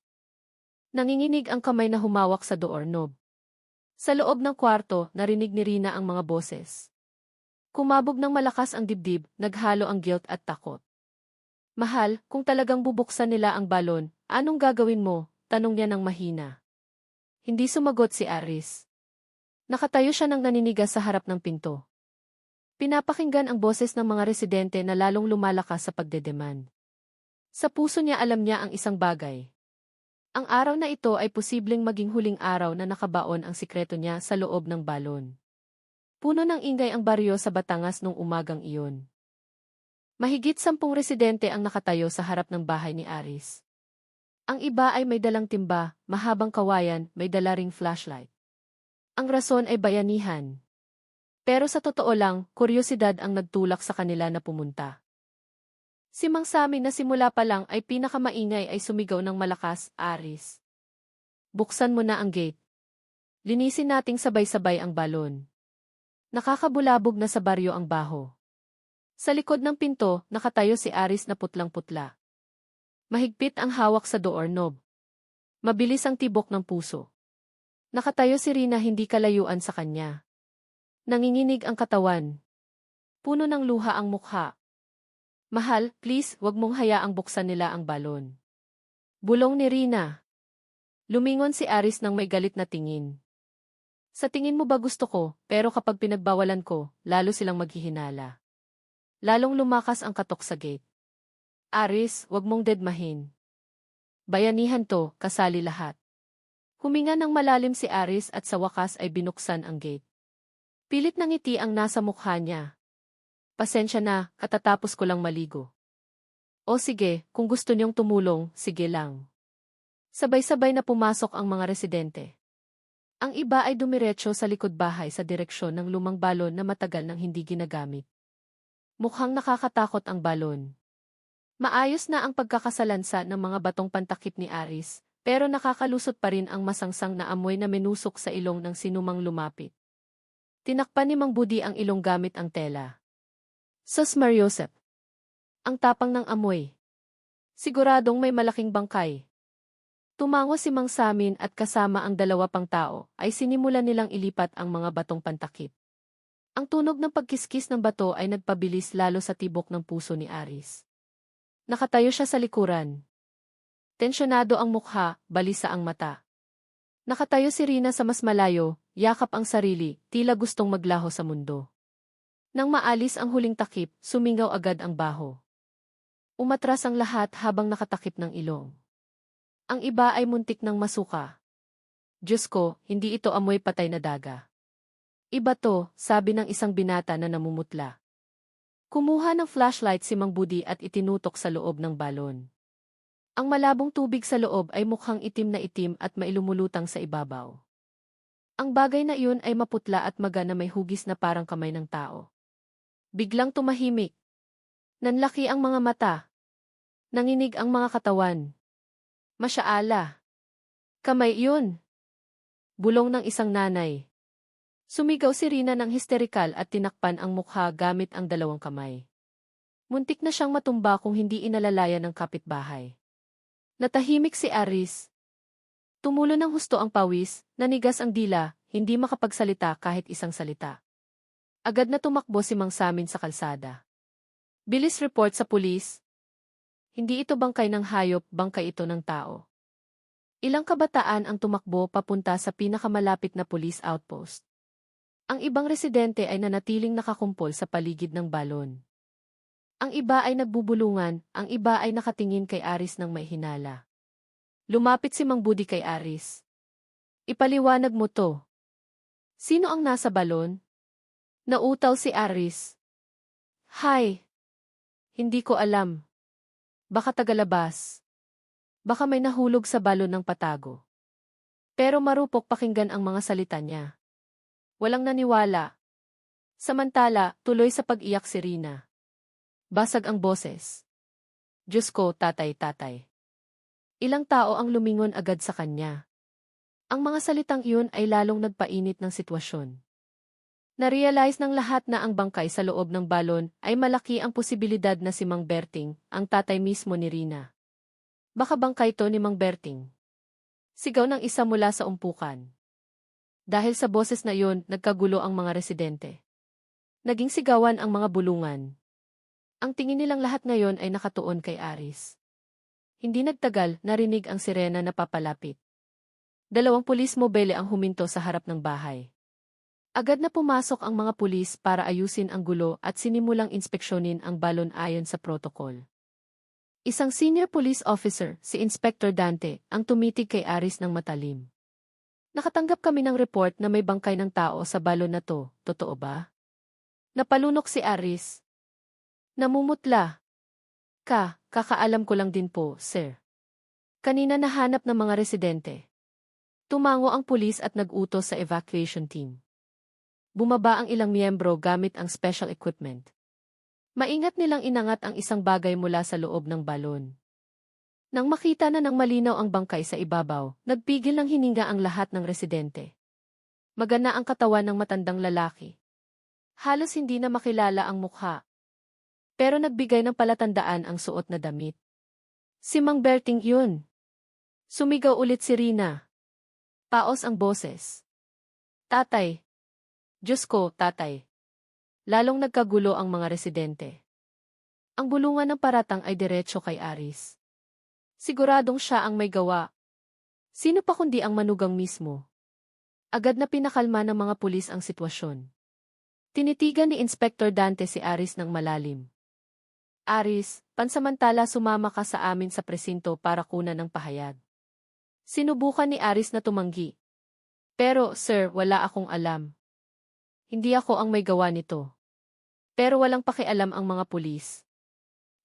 Nanginginig ang kamay na humawak sa doorknob. Sa loob ng kwarto, narinig ni Rina ang mga boses. Kumabog ng malakas ang dibdib, naghalo ang guilt at takot. Mahal, kung talagang bubuksan nila ang balon, anong gagawin mo? Tanong niya ng mahina. Hindi sumagot si Aris. Nakatayo siya ng naninigas sa harap ng pinto. Pinapakinggan ang boses ng mga residente na lalong lumalakas sa pagdedemand. Sa puso niya alam niya ang isang bagay. Ang araw na ito ay posibleng maging huling araw na nakabaon ang sikreto niya sa loob ng balon. Puno ng ingay ang baryo sa Batangas nung umagang iyon. Mahigit 10 residente ang nakatayo sa harap ng bahay ni Aris. Ang iba ay may dalang timba, mahabang kawayan, may dala ring flashlight. Ang rason ay bayanihan. Pero sa totoo lang, kuryosidad ang nagtulak sa kanila na pumunta. Si Mang Samin na simula pa lang ay pinakamaingay ay sumigaw ng malakas, Aris. Buksan mo na ang gate. Linisin nating sabay-sabay ang balon. Nakakabulabog na sa baryo ang baho. Sa likod ng pinto, nakatayo si Aris na putlang-putla. Mahigpit ang hawak sa doorknob. Mabilis ang tibok ng puso. Nakatayo si Rina hindi kalayuan sa kanya. Nanginginig ang katawan. Puno ng luha ang mukha. Mahal, please, wag mong hayaang buksan nila ang balon. Bulong ni Rina. Lumingon si Aris ng may galit na tingin. Sa tingin mo ba gusto ko, pero kapag pinagbawalan ko, lalo silang maghihinala. Lalong lumakas ang katok sa gate. Aris, wag mong dedmahin. Bayanihan to, kasali lahat. Huminga ng malalim si Aris at sa wakas ay binuksan ang gate. Pilit ng ngiti ang nasa mukha niya. Pasensya na, katatapos ko lang maligo. O sige, kung gusto niyong tumulong, sige lang. Sabay-sabay na pumasok ang mga residente. Ang iba ay dumiretso sa likod bahay sa direksyon ng lumang balon na matagal nang hindi ginagamit. Mukhang nakakatakot ang balon. Maayos na ang pagkakasalansa ng mga batong pantakip ni Aris, pero nakakalusot pa rin ang masangsang na amoy na menusok sa ilong ng sinumang lumapit. Tinakpan ni Mang Budi ang ilong gamit ang tela. Sus Mariosep. Ang tapang ng amoy. Siguradong may malaking bangkay. Tumango si Mang Samin at kasama ang 2 pang tao ay sinimulan nilang ilipat ang mga batong pantakip. Ang tunog ng pagkiskis ng bato ay nagpabilis lalo sa tibok ng puso ni Aris. Nakatayo siya sa likuran. Tensyonado ang mukha, balisa ang mata. Nakatayo si Rina sa mas malayo, yakap ang sarili, tila gustong maglaho sa mundo. Nang maalis ang huling takip, sumingaw agad ang baho. Umatras ang lahat habang nakatakip ng ilong. Ang iba ay muntik ng masuka. Diyos ko, hindi ito amoy patay na daga. Iba to, sabi ng isang binata na namumutla. Kumuha ng flashlight si Mang Budi at itinutok sa loob ng balon. Ang malabong tubig sa loob ay mukhang itim na itim at mailumulutang sa ibabaw. Ang bagay na iyon ay maputla at maga na may hugis na parang kamay ng tao. Biglang tumahimik. Nanlaki ang mga mata. Nanginig ang mga katawan. Masyaala. Kamay iyon. Bulong ng isang nanay. Sumigaw si Rina ng histerikal at tinakpan ang mukha gamit ang dalawang kamay. Muntik na siyang matumba kung hindi inalalayan ng kapitbahay. Natahimik si Aris. Tumulo ng husto ang pawis, nanigas ang dila, hindi makapagsalita kahit isang salita. Agad na tumakbo si Mang Samin sa kalsada. Bilis report sa pulis. Hindi ito bangkay ng hayop, bangkay ito ng tao. Ilang kabataan ang tumakbo papunta sa pinakamalapit na police outpost. Ang ibang residente ay nanatiling nakakumpol sa paligid ng balon. Ang iba ay nagbubulungan, ang iba ay nakatingin kay Aris ng may hinala. Lumapit si Mang Budi kay Aris. Ipaliwanag mo to. Sino ang nasa balon? Nautaw si Aris. Hay! Hindi ko alam. Baka tagalabas. Baka may nahulog sa balon ng patago. Pero marupok pakinggan ang mga salita niya. Walang naniwala. Samantala, tuloy sa pag-iyak si Rina. Basag ang boses. Diyos ko, tatay, tatay. Ilang tao ang lumingon agad sa kanya. Ang mga salitang iyon ay lalong nagpainit ng sitwasyon. Narealize ng lahat na ang bangkay sa loob ng balon ay malaki ang posibilidad na si Mang Berting, ang tatay mismo ni Rina. Baka bangkay to ni Mang Berting. Sigaw ng isa mula sa umpukan. Dahil sa boses na iyon, nagkagulo ang mga residente. Naging sigawan ang mga bulungan. Ang tingin nilang lahat ngayon ay nakatuon kay Aris. Hindi nagtagal, narinig ang sirena na papalapit. 2 pulis mobile ang huminto sa harap ng bahay. Agad na pumasok ang mga pulis para ayusin ang gulo at sinimulang inspeksyonin ang balon ayon sa protocol. Isang senior police officer, si Inspector Dante, ang tumitig kay Aris ng matalim. Nakatanggap kami ng report na may bangkay ng tao sa balon na to, totoo ba? Napalunok si Aris. Namumutla. Kakaalam ko lang din po, sir. Kanina nahanap ng mga residente. Tumango ang pulis at nag-utos sa evacuation team. Bumaba ang ilang miyembro gamit ang special equipment. Maingat nilang inangat ang isang bagay mula sa loob ng balon. Nang makita na ng malinaw ang bangkay sa ibabaw, nagpigil ng hininga ang lahat ng residente. Magana ang katawan ng matandang lalaki. Halos hindi na makilala ang mukha. Pero nagbigay ng palatandaan ang suot na damit. Si Mang Berting yun. Sumigaw ulit si Rina. Paos ang boses. Tatay. Diyos ko, tatay. Lalong nagkagulo ang mga residente. Ang bulungan ng paratang ay diretso kay Aris. Siguradong siya ang may gawa. Sino pa kundi ang manugang mismo? Agad na pinakalma ng mga pulis ang sitwasyon. Tinitigan ni Inspector Dante si Aris ng malalim. Aris, pansamantala sumama ka sa amin sa presinto para kunan ng pahayag. Sinubukan ni Aris na tumanggi. Pero, sir, wala akong alam. Hindi ako ang may gawa nito. Pero walang pakialam ang mga pulis.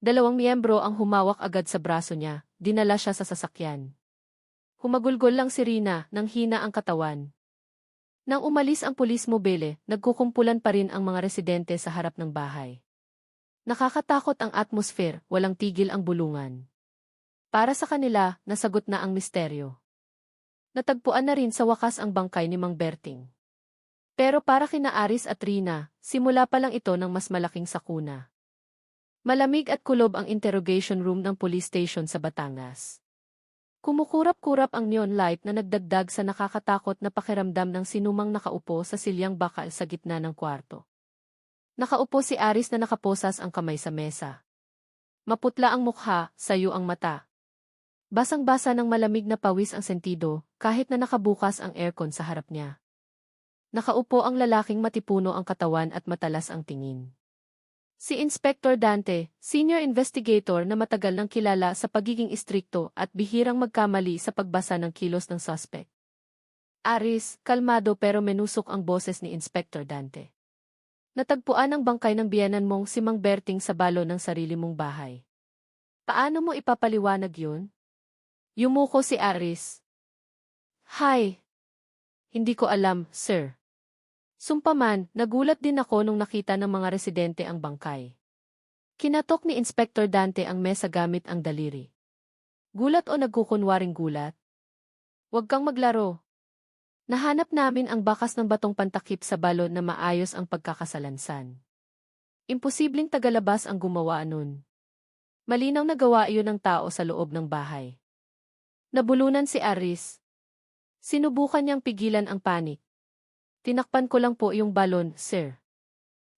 2 miyembro ang humawak agad sa braso niya, dinala siya sa sasakyan. Humagulgol lang si Rina nang hina ang katawan. Nang umalis ang pulis mobile, nagkukumpulan pa rin ang mga residente sa harap ng bahay. Nakakatakot ang atmosphere, walang tigil ang bulungan. Para sa kanila, nasagot na ang misteryo. Natagpuan na rin sa wakas ang bangkay ni Mang Berting. Pero para kina Aris at Rina, simula pa lang ito ng mas malaking sakuna. Malamig at kulob ang interrogation room ng police station sa Batangas. Kumukurap-kurap ang neon light na nagdagdag sa nakakatakot na pakiramdam ng sinumang nakaupo sa silyang bakal sa gitna ng kwarto. Nakaupo si Aris na nakaposas ang kamay sa mesa. Maputla ang mukha, sayo ang mata. Basang-basa ng malamig na pawis ang sentido, kahit na nakabukas ang aircon sa harap niya. Nakaupo ang lalaking matipuno ang katawan at matalas ang tingin. Si Inspector Dante, senior investigator na matagal nang kilala sa pagiging istrikto at bihirang magkamali sa pagbasa ng kilos ng suspect. Aris, kalmado pero menusok ang boses ni Inspector Dante. Natagpuan ang bangkay ng biyenan mong si Mang Berting sa balo ng sarili mong bahay. Paano mo ipapaliwanag yun? Yumuko si Aris. Hi. Hindi ko alam, sir. Sumpaman, nagulat din ako nung nakita ng mga residente ang bangkay. Kinatok ni Inspector Dante ang mesa gamit ang daliri. Gulat o nagkukunwaring gulat? Huwag kang maglaro. Nahanap namin ang bakas ng batong pantakip sa balon na maayos ang pagkakasalansan. Imposibleng tagalabas ang gumawa nun. Malinaw na gawa iyon ng tao sa loob ng bahay. Nabulunan si Aris. Sinubukan niyang pigilan ang panik. Tinakpan ko lang po yung balon, sir.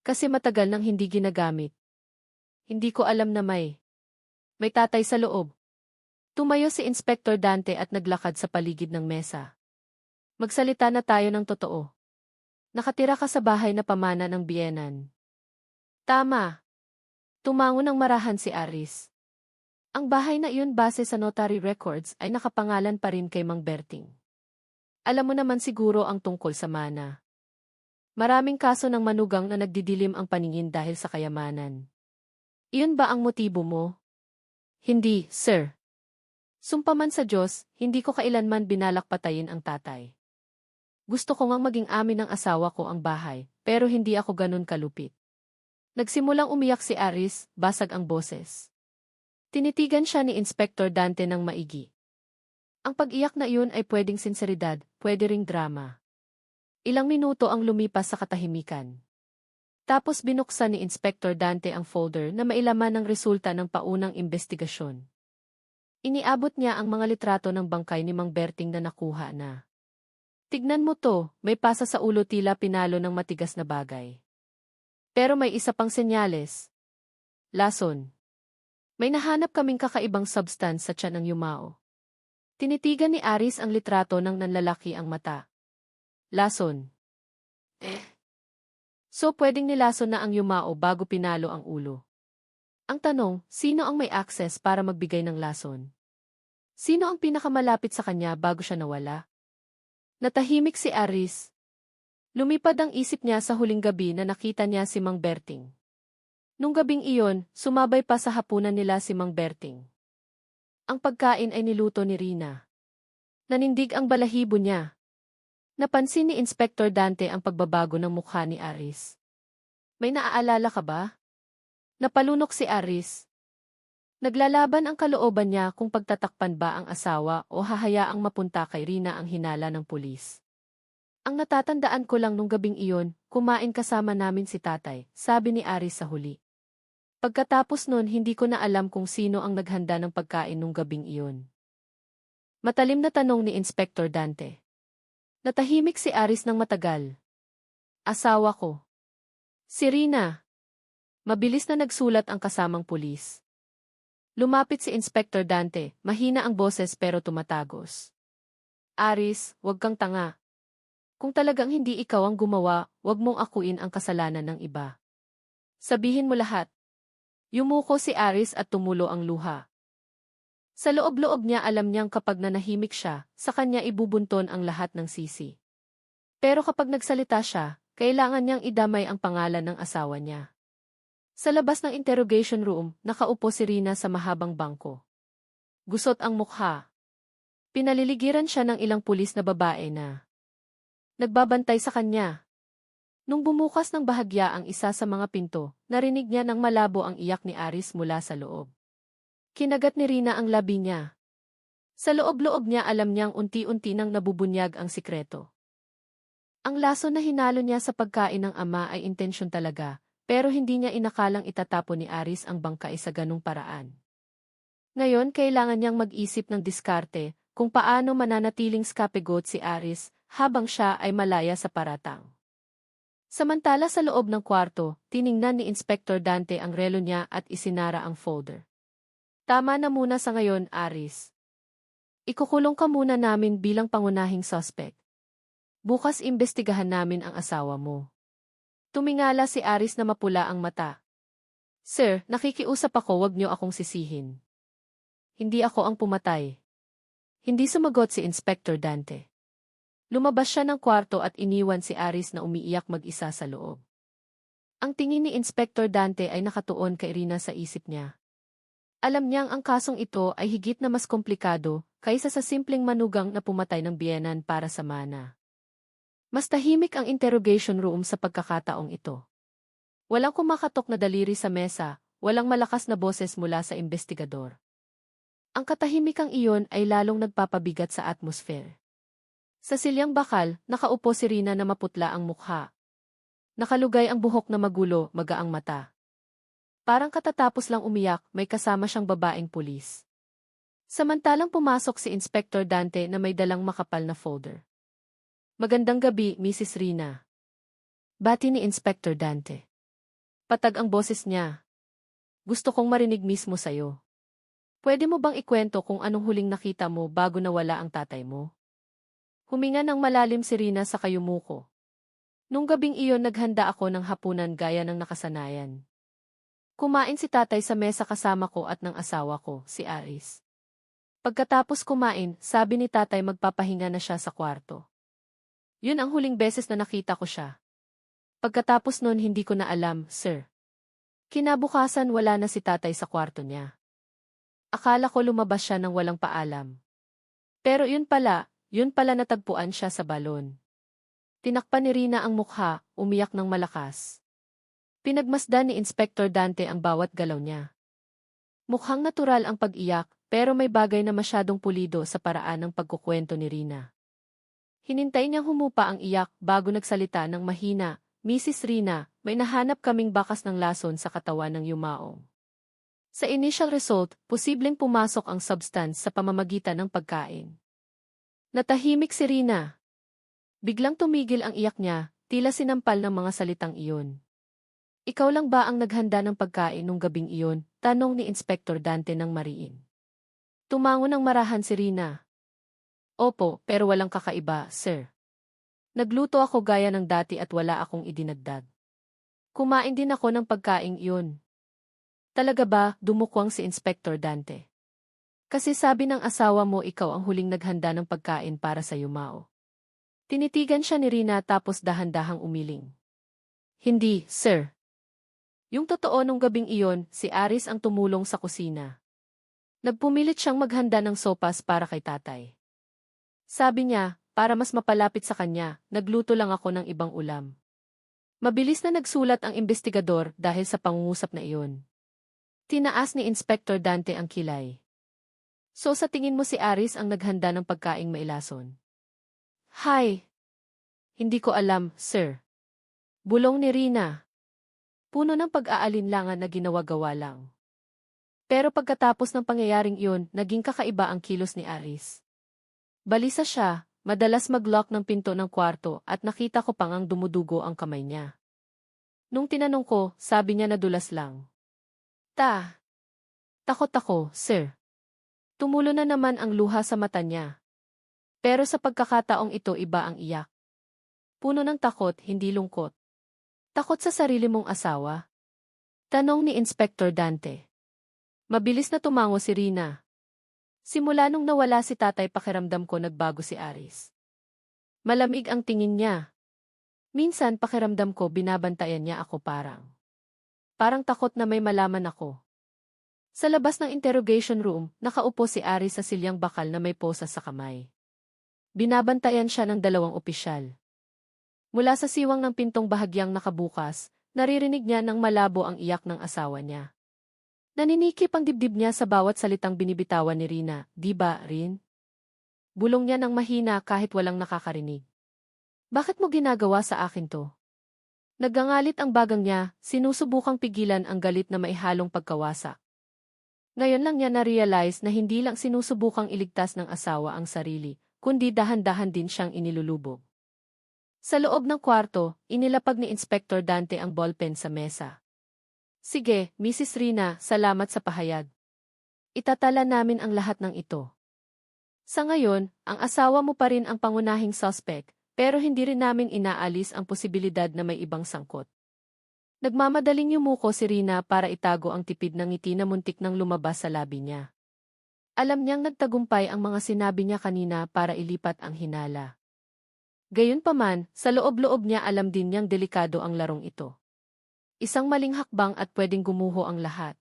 Kasi matagal nang hindi ginagamit. Hindi ko alam na may tatay sa loob. Tumayo si Inspector Dante at naglakad sa paligid ng mesa. Magsalita na tayo ng totoo. Nakatira ka sa bahay na pamana ng biyenan. Tama. Tumango ng marahan si Aris. Ang bahay na iyon base sa notary records ay nakapangalan pa rin kay Mang Berting. Alam mo naman siguro ang tungkol sa mana. Maraming kaso ng manugang na nagdidilim ang paningin dahil sa kayamanan. Iyon ba ang motibo mo? Hindi, sir. Sumpaman sa Diyos, hindi ko kailanman binalak patayin ang tatay. Gusto ko ngang maging amin ng asawa ko ang bahay, pero hindi ako ganun kalupit. Nagsimulang umiyak si Aris, basag ang boses. Tinitigan siya ni Inspector Dante ng maigi. Ang pag-iyak na iyon ay pwedeng sinseridad, pwede ring drama. Ilang minuto ang lumipas sa katahimikan. Tapos binuksan ni Inspector Dante ang folder na mailaman ng resulta ng paunang investigasyon. Iniabot niya ang mga litrato ng bangkay ni Mang Berting na nakuha na. Tignan mo to, may pasa sa ulo tila pinalo ng matigas na bagay. Pero may isa pang senyales. Lason. May nahanap kaming kakaibang substance sa tiyan ng yumao. Tinitigan ni Aris ang litrato ng nanlalaki ang mata. Lason. So pwedeng nilason na ang yumao bago pinalo ang ulo. Ang tanong, sino ang may access para magbigay ng lason? Sino ang pinakamalapit sa kanya bago siya nawala? Natahimik si Aris. Lumipad ang isip niya sa huling gabi na nakita niya si Mang Berting. Nung gabing iyon, sumabay pa sa hapunan nila si Mang Berting. Ang pagkain ay niluto ni Rina. Nanindig ang balahibo niya. Napansin ni Inspector Dante ang pagbabago ng mukha ni Aris. May naaalala ka ba? Napalunok si Aris. Naglalaban ang kalooban niya kung pagtatakpan ba ang asawa o hahayaang mapunta kay Rina ang hinala ng pulis. Ang natatandaan ko lang nung gabing iyon, kumain kasama namin si tatay, sabi ni Aris sa huli. Pagkatapos nun hindi ko na alam kung sino ang naghanda ng pagkain nung gabing iyon. Matalim na tanong ni Inspector Dante. Natahimik si Aris ng matagal. Asawa ko. Si Rina. Mabilis na nagsulat ang kasamang pulis. Lumapit si Inspector Dante, mahina ang boses pero tumatagos. Aris, huwag kang tanga. Kung talagang hindi ikaw ang gumawa, huwag mong akuin ang kasalanan ng iba. Sabihin mo lahat. Yumuko si Aris at tumulo ang luha. Sa loob-loob niya alam niyang kapag nanahimik siya, sa kanya ibubunton ang lahat ng sisi. Pero kapag nagsalita siya, kailangan niyang idamay ang pangalan ng asawa niya. Sa labas ng interrogation room, nakaupo si Rina sa mahabang bangko. Gusot ang mukha. Pinaliligiran siya ng ilang pulis na babae na nagbabantay sa kanya. Nung bumukas ng bahagya ang isa sa mga pinto, narinig niya ng malabo ang iyak ni Aris mula sa loob. Kinagat ni Rina ang labi niya. Sa loob-loob niya alam niyang unti-unti nang nabubunyag ang sikreto. Ang laso na hinalo niya sa pagkain ng ama ay intensyon talaga, pero hindi niya inakalang itatapon ni Aris ang bangkay sa ganung paraan. Ngayon kailangan niyang mag-isip ng diskarte kung paano mananatiling scapegoat si Aris habang siya ay malaya sa paratang. Samantala sa loob ng kwarto, tiningnan ni Inspector Dante ang relo niya at isinara ang folder. Tama na muna sa ngayon, Aris. Ikukulong ka muna namin bilang pangunahing suspect. Bukas imbestigahan namin ang asawa mo. Tumingala si Aris na mapula ang mata. Sir, nakikiusap ako, wag niyo akong sisihin. Hindi ako ang pumatay. Hindi sumagot si Inspector Dante. Lumabas siya ng kwarto at iniwan si Aris na umiiyak mag-isa sa loob. Ang tingin ni Inspector Dante ay nakatuon kay Rina sa isip niya. Alam niyang ang kasong ito ay higit na mas komplikado kaysa sa simpleng manugang na pumatay ng biyenan para sa mana. Mas tahimik ang interrogation room sa pagkakataong ito. Walang kumakatok na daliri sa mesa, walang malakas na boses mula sa investigador. Ang katahimikang iyon ay lalong nagpapabigat sa atmosphere. Sa silyang bakal, nakaupo si Rina na maputla ang mukha. Nakalugay ang buhok na magulo, magaang mata. Parang katatapos lang umiyak, may kasama siyang babaeng pulis. Samantalang pumasok si Inspector Dante na may dalang makapal na folder. Magandang gabi, Mrs. Rina. Bati ni Inspector Dante. Patag ang boses niya. Gusto kong marinig mismo sa'yo. Pwede mo bang ikwento kung anong huling nakita mo bago nawala ang tatay mo? Huminga ng malalim si Rina sa kayumuko. Nung gabing iyon naghanda ako ng hapunan gaya ng nakasanayan. Kumain si tatay sa mesa kasama ko at ng asawa ko, si Aris. Pagkatapos kumain, sabi ni tatay magpapahinga na siya sa kwarto. Yun ang huling beses na nakita ko siya. Pagkatapos nun hindi ko na alam, sir. Kinabukasan wala na si tatay sa kwarto niya. Akala ko lumabas siya nang walang paalam. Pero yun pala natagpuan siya sa balon. Tinakpan ni Rina ang mukha, umiyak ng malakas. Pinagmasdan ni Inspector Dante ang bawat galaw niya. Mukhang natural ang pag-iyak, pero may bagay na masyadong pulido sa paraan ng pagkukwento ni Rina. Hinintay niyang humupa ang iyak bago nagsalita ng mahina, Mrs. Rina, may nahanap kaming bakas ng lason sa katawan ng yumaong. Sa initial result, posibleng pumasok ang substance sa pamamagitan ng pagkain. Natahimik si Rina. Biglang tumigil ang iyak niya, tila sinampal ng mga salitang iyon. Ikaw lang ba ang naghanda ng pagkain nung gabing iyon? Tanong ni Inspector Dante ng mariin. Tumango ng marahan si Rina. Opo, pero walang kakaiba, sir. Nagluto ako gaya ng dati at wala akong idinagdag. Kumain din ako ng pagkaing iyon. Talaga ba? Dumukwang si Inspector Dante. Kasi sabi ng asawa mo ikaw ang huling naghanda ng pagkain para sa yumao. Tinitigan siya ni Rina tapos dahan-dahang umiling. Hindi, sir. Yung totoo nung gabing iyon, si Aris ang tumulong sa kusina. Nagpumilit siyang maghanda ng sopas para kay tatay. Sabi niya, para mas mapalapit sa kanya, nagluto lang ako ng ibang ulam. Mabilis na nagsulat ang investigador dahil sa pangungusap na iyon. Tinaas ni Inspector Dante ang kilay. So sa tingin mo si Aris ang naghanda ng pagkaing mailason? Hi! Hindi ko alam, sir. Bulong ni Rina. Puno ng pag-aalinlangan na ginawa-gawa lang. Pero pagkatapos ng pangyayaring iyon, naging kakaiba ang kilos ni Aris. Balisa siya, madalas mag-lock ng pinto ng kwarto at nakita ko pang ang dumudugo ang kamay niya. Nung tinanong ko, sabi niya nadulas lang. Takot ako, sir. Tumulo na naman ang luha sa mata niya. Pero sa pagkakataong ito iba ang iyak. Puno ng takot, hindi lungkot. Takot sa sarili mong asawa? Tanong ni Inspector Dante. Mabilis na tumango si Rina. Simula nung nawala si tatay pakiramdam ko nagbago si Aris. Malamig ang tingin niya. Minsan pakiramdam ko binabantayan niya ako Parang takot na may malaman ako. Sa labas ng interrogation room, nakaupo si Aris sa silyang bakal na may posas sa kamay. Binabantayan siya ng dalawang opisyal. Mula sa siwang ng pintong bahagyang nakabukas, naririnig niya ng malabo ang iyak ng asawa niya. Naninikip ang dibdib niya sa bawat salitang binibitawan ni Rina, di ba, Rin? Bulong niya ng mahina kahit walang nakakarinig. Bakit mo ginagawa sa akin to? Nagangalit ang bagang niya, sinusubukang pigilan ang galit na maihalong pagkawasak. Ngayon lang niya na-realize na hindi lang sinusubukang iligtas ng asawa ang sarili, kundi dahan-dahan din siyang inilulubog. Sa loob ng kwarto, inilapag ni Inspector Dante ang ballpen sa mesa. Sige, Mrs. Rina, salamat sa pahayag. Itatala namin ang lahat ng ito. Sa ngayon, ang asawa mo pa rin ang pangunahing suspect, pero hindi rin namin inaalis ang posibilidad na may ibang sangkot. Nagmamadaling yumuko si Rina para itago ang tipid ng ngiti na muntik nang lumabas sa labi niya. Alam niyang nagtagumpay ang mga sinabi niya kanina para ilipat ang hinala. Gayunpaman, sa loob-loob niya alam din niyang delikado ang larong ito. Isang maling hakbang at pwedeng gumuho ang lahat.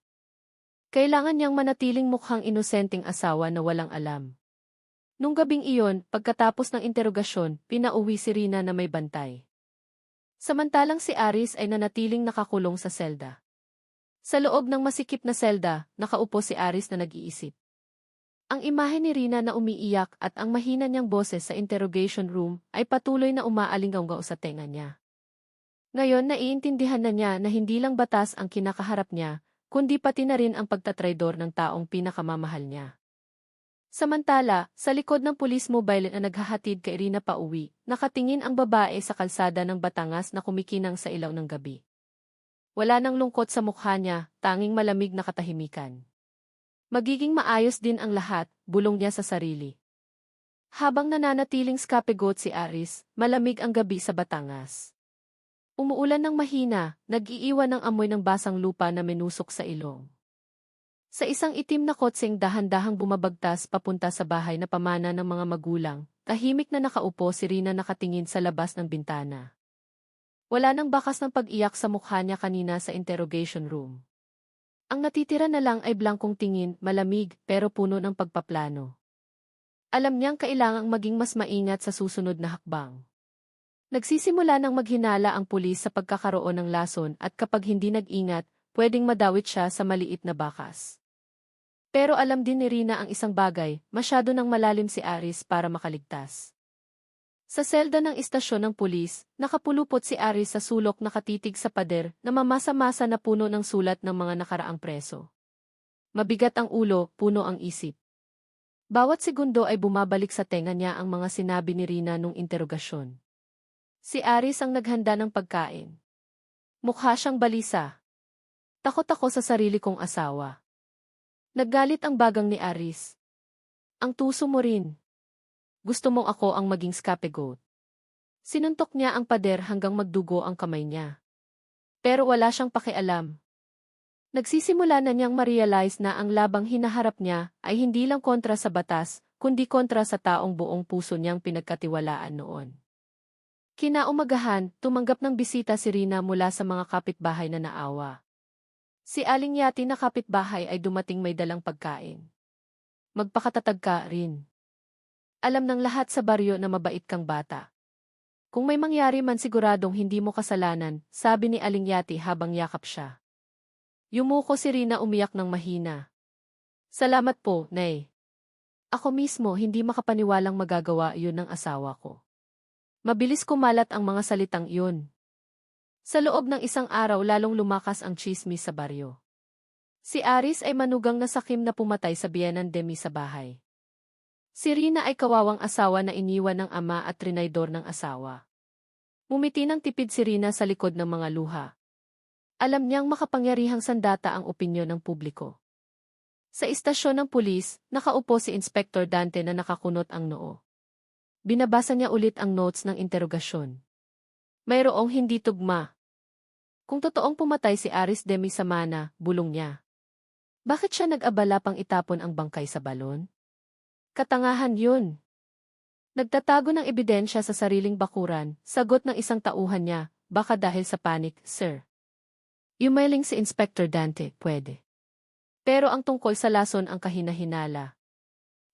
Kailangan niyang manatiling mukhang inosenteng asawa na walang alam. Nung gabing iyon, pagkatapos ng interogasyon, pinauwi si Rina na may bantay. Samantalang si Aris ay nanatiling nakakulong sa selda. Sa loob ng masikip na selda, nakaupo si Aris na nag-iisip. Ang imahe ni Rina na umiiyak at ang mahina niyang boses sa interrogation room ay patuloy na umaalinggaw sa tenga niya. Ngayon naiintindihan na niya na hindi lang batas ang kinakaharap niya, kundi pati na rin ang pagtatraidor ng taong pinakamamahal niya. Samantala, sa likod ng police mobile na naghahatid kay Rina pauwi, nakatingin ang babae sa kalsada ng Batangas na kumikinang sa ilaw ng gabi. Wala nang lungkot sa mukha niya, tanging malamig na katahimikan. Magiging maayos din ang lahat, bulong niya sa sarili. Habang nananatiling scapegoat si Aris, malamig ang gabi sa Batangas. Umuulan ng mahina, nag-iiwan ng amoy ng basang lupa na menusok sa ilong. Sa isang itim na kotseng dahan-dahang bumabagtas papunta sa bahay na pamana ng mga magulang, tahimik na nakaupo si Rina nakatingin sa labas ng bintana. Wala nang bakas ng pag-iyak sa mukha niya kanina sa interrogation room. Ang natitira na lang ay blankong tingin, malamig, pero puno ng pagpaplano. Alam niyang kailangang maging mas maingat sa susunod na hakbang. Nagsisimula ng maghinala ang pulis sa pagkakaroon ng lason at kapag hindi nag-ingat, pwedeng madawit siya sa maliit na bakas. Pero alam din ni Rina ang isang bagay, masyado nang malalim si Aris para makaligtas. Sa selda ng istasyon ng pulis, nakapulupot si Aris sa sulok nakatitig sa pader na mamasa-masa na puno ng sulat ng mga nakaraang preso. Mabigat ang ulo, puno ang isip. Bawat segundo ay bumabalik sa tenga niya ang mga sinabi ni Rina nung interogasyon. Si Aris ang naghanda ng pagkain. Mukha siyang balisa. Takot ako sa sarili kong asawa. Naggalit ang bagang ni Aris. Ang tuso mo rin. Gusto mong ako ang maging scapegoat. Sinuntok niya ang pader hanggang magdugo ang kamay niya. Pero wala siyang pakialam. Nagsisimula na niyang ma-realize na ang labang hinaharap niya ay hindi lang kontra sa batas, kundi kontra sa taong buong puso niyang pinagkatiwalaan noon. Kinaumagahan, tumanggap ng bisita si Rina mula sa mga kapitbahay na naawa. Si Aling Yati na kapitbahay ay dumating may dalang pagkain. Magpakatatag ka rin. Alam ng lahat sa baryo na mabait kang bata. Kung may mangyari man siguradong hindi mo kasalanan, sabi ni Aling Yati habang yakap siya. Yumuko si Rina umiyak ng mahina. Salamat po, Nay. Ako mismo hindi makapaniwalang magagawa yun ng asawa ko. Mabilis kumalat ang mga salitang iyon. Sa loob ng isang araw lalong lumakas ang tsismis sa baryo. Si Aris ay manugang na sakim na pumatay sa biyenan Demi sa bahay. Si Rina ay kawawang asawa na iniwan ng ama at trinaydor ng asawa. Mumiti ng tipid si Rina sa likod ng mga luha. Alam niyang makapangyarihang sandata ang opinyon ng publiko. Sa istasyon ng pulis, nakaupo si Inspector Dante na nakakunot ang noo. Binabasa niya ulit ang notes ng interogasyon. Mayroong hindi tugma. Kung totoong pumatay si Aris Demi Samana, bulong niya. Bakit siya nag-abala pang itapon ang bangkay sa balon? Katangahan yun. Nagtatago ng ebidensya sa sariling bakuran, sagot ng isang tauhan niya, baka dahil sa panic, sir. Yumaling si Inspector Dante, pwede. Pero ang tungkol sa lason ang kahina-hinala.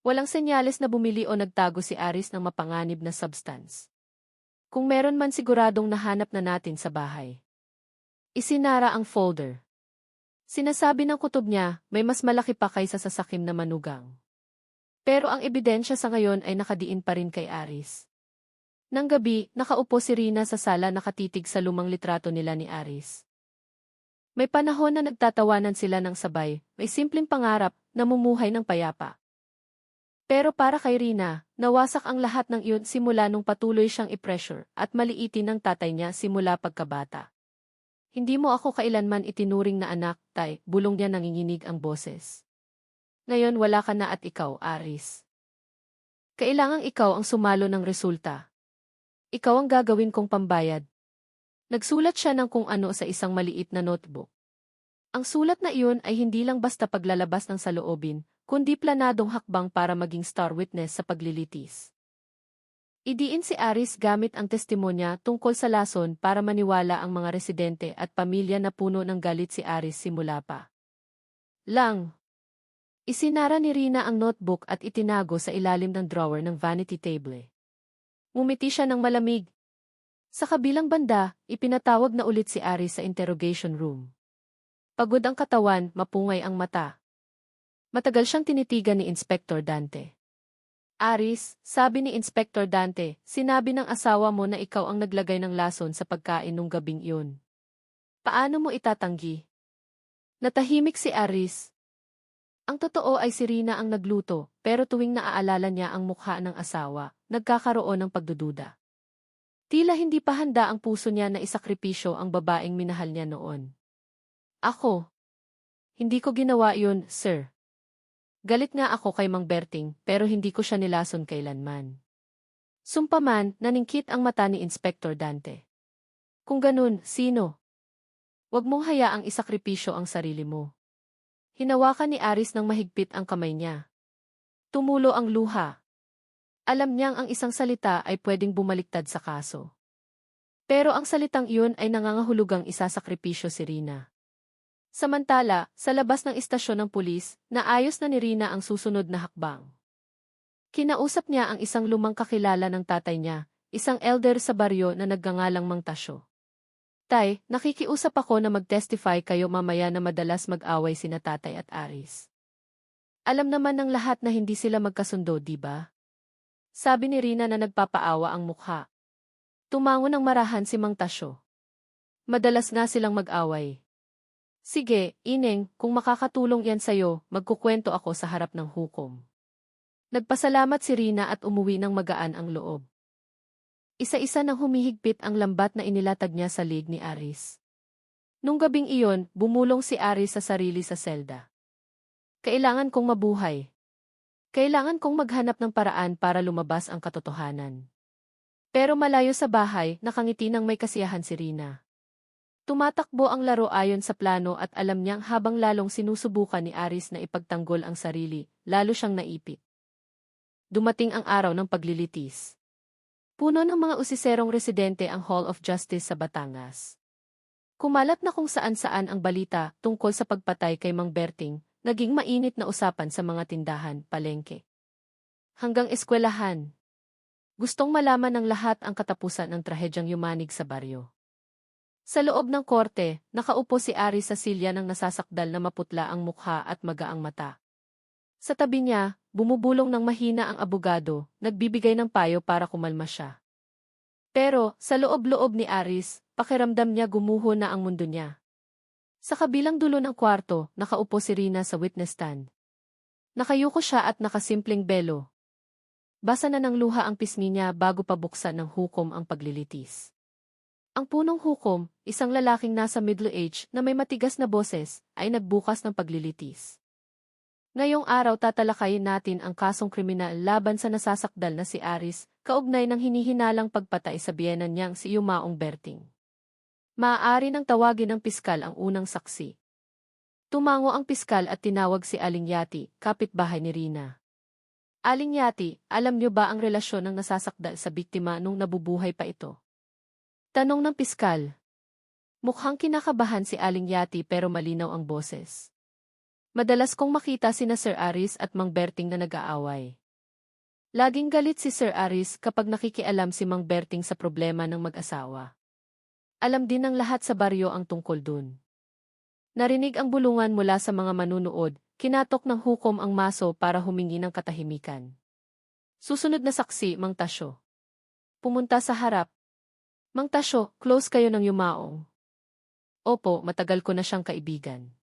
Walang senyales na bumili o nagtago si Aris ng mapanganib na substance. Kung meron man siguradong nahanap na natin sa bahay. Isinara ang folder. Sinasabi ng kutob niya, may mas malaki pa kaysa sa sakim na manugang. Pero ang ebidensya sa ngayon ay nakadiin pa rin kay Aris. Nang gabi, nakaupo si Rina sa sala nakatitig sa lumang litrato nila ni Aris. May panahon na nagtatawanan sila ng sabay, may simpleng pangarap, namumuhay ng payapa. Pero para kay Rina, nawasak ang lahat ng iyon simula nung patuloy siyang i-pressure at maliitin ng tatay niya simula pagkabata. Hindi mo ako kailanman itinuring na anak, tay, bulong niya nanginginig ang boses. Ngayon wala ka na at ikaw, Aris. Kailangang ikaw ang sumalo ng resulta. Ikaw ang gagawin kong pambayad. Nagsulat siya ng kung ano sa isang maliit na notebook. Ang sulat na iyon ay hindi lang basta paglalabas ng saloobin, kundi planadong hakbang para maging star witness sa paglilitis. Idiin si Aris gamit ang testimonya tungkol sa lason para maniwala ang mga residente at pamilya na puno ng galit si Aris simula pa. lang. Isinara ni Rina ang notebook at itinago sa ilalim ng drawer ng vanity table. Ngumiti siya ng malamig. Sa kabilang banda, ipinatawag na ulit si Aris sa interrogation room. Pagod ang katawan, mapungay ang mata. Matagal siyang tinitigan ni Inspector Dante. Aris, sabi ni Inspector Dante, sinabi ng asawa mo na ikaw ang naglagay ng lason sa pagkain nung gabing iyon. Paano mo itatanggi? Natahimik si Aris. Ang totoo ay si Rina ang nagluto, pero tuwing naaalala niya ang mukha ng asawa, nagkakaroon ng pagdududa. Tila hindi pa handa ang puso niya na isakripisyo ang babaeng minahal niya noon. Ako. Hindi ko ginawa yun, sir. Galit nga ako kay Mang Berting, pero hindi ko siya nilason kailanman. Sumpaman, naningkit ang mata ni Inspector Dante. Kung ganun, sino? Huwag mong hayaang isakripisyo ang sarili mo. Hinawakan ni Aris ng mahigpit ang kamay niya. Tumulo ang luha. Alam niyang ang isang salita ay pwedeng bumaliktad sa kaso. Pero ang salitang iyon ay nangangahulugang isasakripisyo si Rina. Samantala, sa labas ng istasyon ng pulis, naayos na ni Rina ang susunod na hakbang. Kinausap niya ang isang lumang kakilala ng tatay niya, isang elder sa baryo na nagngangalang Mang Tasyo. Tay, nakikiusap ako na mag-testify kayo mamaya na madalas mag-away sina tatay at Aris. Alam naman ng lahat na hindi sila magkasundo, di ba? Sabi ni Rina na nagpapaawa ang mukha. Tumango ng marahan si Mang Tasyo. Madalas nga silang mag-away. Sige, Ineng, kung makakatulong yan sa'yo, magkukwento ako sa harap ng hukom. Nagpasalamat si Rina at umuwi ng magaan ang loob. Isa-isa nang humihigpit ang lambat na inilatag niya sa lig ni Aris. Nung gabing iyon, bumulong si Aris sa sarili sa selda. Kailangan kong mabuhay. Kailangan kong maghanap ng paraan para lumabas ang katotohanan. Pero malayo sa bahay, nakangiti ng may kasiyahan si Rina. Tumatakbo ang laro ayon sa plano at alam niyang habang lalong sinusubukan ni Aris na ipagtanggol ang sarili, lalo siyang naipit. Dumating ang araw ng paglilitis. Puno ng mga usiserong residente ang Hall of Justice sa Batangas. Kumalat na kung saan-saan ang balita tungkol sa pagpatay kay Mang Berting, naging mainit na usapan sa mga tindahan, palengke. Hanggang eskwelahan. Gustong malaman ng lahat ang katapusan ng trahedyang yumanig sa baryo. Sa loob ng korte, nakaupo si Aris sa silya ng nasasakdal na maputla ang mukha at magaang mata. Sa tabi niya, bumubulong ng mahina ang abogado, nagbibigay ng payo para kumalma siya. Pero, sa loob-loob ni Aris, pakiramdam niya gumuho na ang mundo niya. Sa kabilang dulo ng kwarto, nakaupo si Rina sa witness stand. Nakayuko siya at nakasimpleng belo. Basa na ng luha ang pisngi niya bago pa buksan ng hukom ang paglilitis. Ang punong hukom, isang lalaking nasa middle age na may matigas na boses, ay nagbukas ng paglilitis. Ngayong araw tatalakayin natin ang kasong kriminal laban sa nasasakdal na si Aris, kaugnay ng hinihinalang pagpatay sa biyenan niyang si Yumaong Berting. Maaari nang tawagin ng piskal ang unang saksi. Tumango ang piskal at tinawag si Aling Yati, kapitbahay ni Rina. Aling Yati, alam niyo ba ang relasyon ng nasasakdal sa biktima nung nabubuhay pa ito? Tanong ng piskal. Mukhang kinakabahan si Aling Yati pero malinaw ang boses. Madalas kong makita sina Sir Aris at Mang Berting na nag-aaway. Laging galit si Sir Aris kapag nakikialam si Mang Berting sa problema ng mag-asawa. Alam din ng lahat sa baryo ang tungkol dun. Narinig ang bulungan mula sa mga manunood, kinatok ng hukom ang maso para humingi ng katahimikan. Susunod na saksi, Mang Tasyo. Pumunta sa harap. Mang Tasyo, close kayo ng Yumaong. Opo, matagal ko na siyang kaibigan.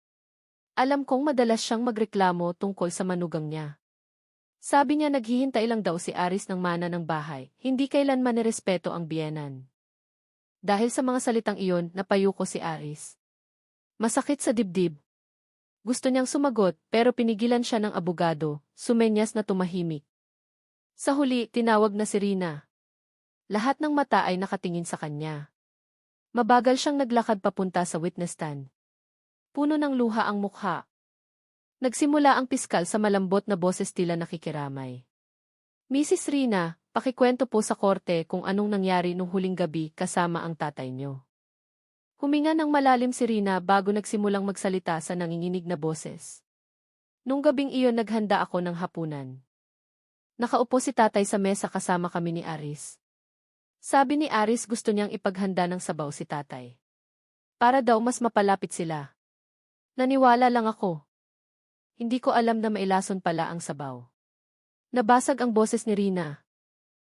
Alam kong madalas siyang magreklamo tungkol sa manugang niya. Sabi niya naghihintay lang daw si Aris ng mana ng bahay, hindi kailanman nirespeto ang biyenan. Dahil sa mga salitang iyon, napayuko si Aris. Masakit sa dibdib. Gusto niyang sumagot, pero pinigilan siya ng abogado, sumenyas na tumahimik. Sa huli, tinawag na si Rina. Lahat ng mata ay nakatingin sa kanya. Mabagal siyang naglakad papunta sa witness stand. Puno ng luha ang mukha. Nagsimula ang piskal sa malambot na boses tila nakikiramay. Mrs. Rina, pakikwento po sa korte kung anong nangyari nung huling gabi kasama ang tatay niyo. Huminga ng malalim si Rina bago nagsimulang magsalita sa nanginginig na boses. Nung gabing iyon naghanda ako ng hapunan. Nakaupo si tatay sa mesa kasama kami ni Aris. Sabi ni Aris gusto niyang ipaghanda ng sabaw si tatay. Para daw mas mapalapit sila. Naniwala lang ako. Hindi ko alam na mailason pala ang sabaw. Nabasag ang boses ni Rina.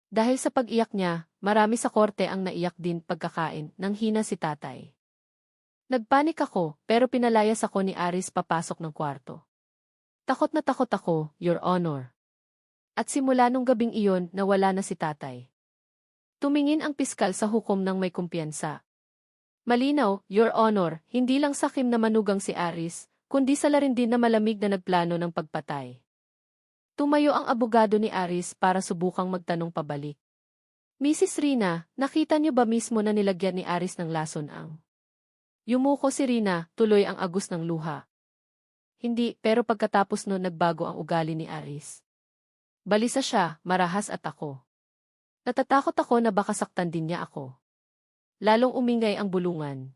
Dahil sa pag-iyak niya, marami sa korte ang naiyak din pagkakain nang hina si tatay. Nagpanik ako, pero pinalayas ako ni Aris papasok ng kwarto. Takot na takot ako, Your Honor. At simula nung gabing iyon, nawala na si tatay. Tumingin ang piskal sa hukom ng may kumpiyansa. Malinaw, Your Honor, hindi lang sakim na manugang si Aris, kundi sala rin din na malamig na nagplano ng pagpatay. Tumayo ang abogado ni Aris para subukang magtanong pabalik. Mrs. Rina, nakita niyo ba mismo na nilagyan ni Aris ng lason ang? Yumuko si Rina, tuloy ang agos ng luha. Hindi, pero pagkatapos noon nagbago ang ugali ni Aris. Balisa siya, marahas at ako. Natatakot ako na baka saktan din niya ako. Lalong umingay ang bulungan.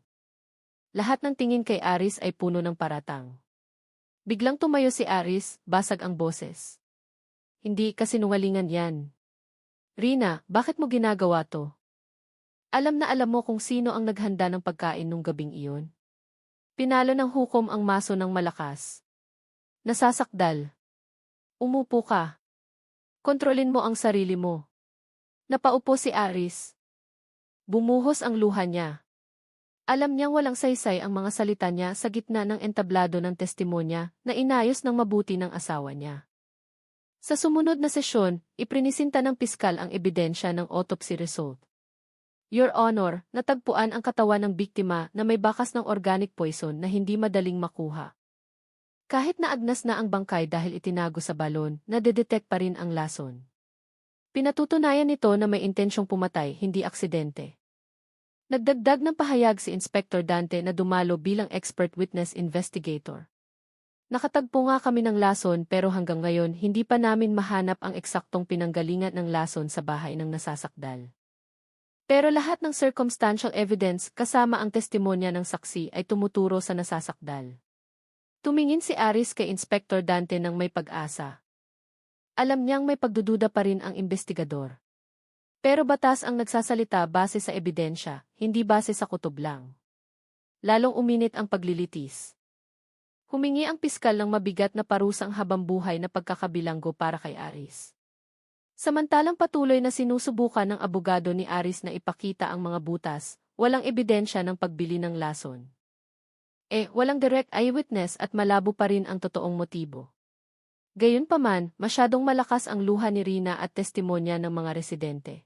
Lahat ng tingin kay Aris ay puno ng paratang. Biglang tumayo si Aris, basag ang boses. Hindi kasinungalingan yan. Rina, bakit mo ginagawa to? Alam na alam mo kung sino ang naghanda ng pagkain nung gabing iyon. Pinalo ng hukom ang maso ng malakas. Nasasakdal. Umupo ka. Kontrolin mo ang sarili mo. Napaupo si Aris. Bumuhos ang luha niya. Alam niyang walang saysay ang mga salita niya sa gitna ng entablado ng testimonya na inayos ng mabuti ng asawa niya. Sa sumunod na sesyon, iprinisinta ng piskal ang ebidensya ng autopsy result. Your Honor, natagpuan ang katawan ng biktima na may bakas ng organic poison na hindi madaling makuha. Kahit na agnas na ang bangkay dahil itinago sa balon, nadedetect pa rin ang lason. Pinatutunayan nito na may intensyong pumatay, hindi aksidente. Nagdagdag ng pahayag si Inspector Dante na dumalo bilang expert witness investigator. Nakatagpo nga kami ng lason pero hanggang ngayon hindi pa namin mahanap ang eksaktong pinanggalingan ng lason sa bahay ng nasasakdal. Pero lahat ng circumstantial evidence kasama ang testimonya ng saksi ay tumuturo sa nasasakdal. Tumingin si Aris kay Inspector Dante ng may pag-asa. Alam niyang may pagdududa pa rin ang investigador. Pero batas ang nagsasalita base sa ebidensya, hindi base sa kutob lang. Lalong uminit ang paglilitis. Humingi ang piskal ng mabigat na parusang habambuhay na pagkakabilanggo para kay Aris. Samantalang patuloy na sinusubukan ng abogado ni Aris na ipakita ang mga butas, walang ebidensya ng pagbili ng lason. Walang direct eyewitness at malabo pa rin ang totoong motibo. Gayunpaman, masyadong malakas ang luha ni Rina at testimonya ng mga residente.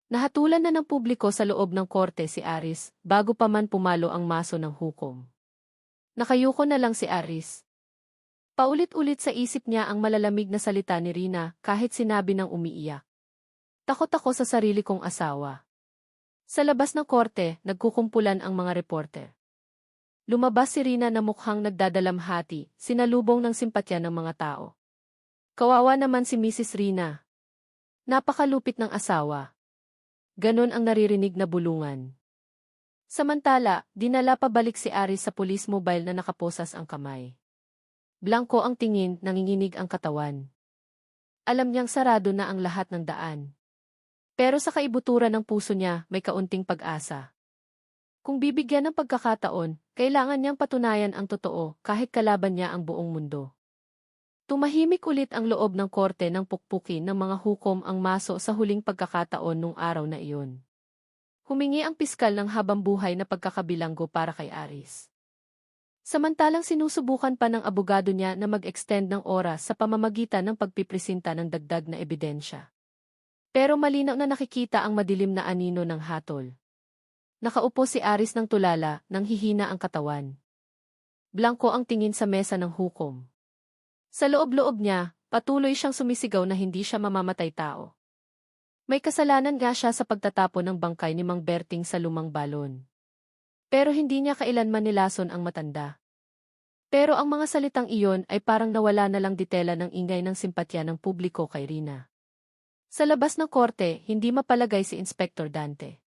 Nahatulan na ng publiko sa loob ng korte si Aris, bago pa man pumalo ang maso ng hukom. Nakayuko na lang si Aris. Paulit-ulit sa isip niya ang malalamig na salita ni Rina kahit sinabi ng umiiyak. Takot ako sa sarili kong asawa. Sa labas ng korte, nagkukumpulan ang mga reporter. Lumabas si Rina na mukhang nagdadalamhati, sinalubong ng simpatya ng mga tao. Kawawa naman si Mrs. Rina. Napakalupit ng asawa. Ganon ang naririnig na bulungan. Samantala, dinala pabalik si Aris sa police mobile na nakaposas ang kamay. Blanko ang tingin, nanginginig ang katawan. Alam niyang sarado na ang lahat ng daan. Pero sa kaibuturan ng puso niya, may kaunting pag-asa. Kung bibigyan ng pagkakataon, kailangan niyang patunayan ang totoo kahit kalaban niya ang buong mundo. Tumahimik ulit ang loob ng korte nang pukpukin ng mga hukom ang maso sa huling pagkakataon nung araw na iyon. Humingi ang piskal ng habambuhay na pagkakabilanggo para kay Aris. Samantalang sinusubukan pa ng abogado niya na mag-extend ng oras sa pamamagitan ng pagpipresinta ng dagdag na ebidensya. Pero malinaw na nakikita ang madilim na anino ng hatol. Nakaupo si Aris ng tulala, nang hihina ang katawan. Blanko ang tingin sa mesa ng hukom. Sa loob-loob niya, patuloy siyang sumisigaw na hindi siya mamamatay tao. May kasalanan nga siya sa pagtatapon ng bangkay ni Mang Berting sa lumang balon. Pero hindi niya kailanman nilason ang matanda. Pero ang mga salitang iyon ay parang nawala na lang ditela ng ingay ng simpatya ng publiko kay Rina. Sa labas ng korte, hindi mapalagay si Inspector Dante.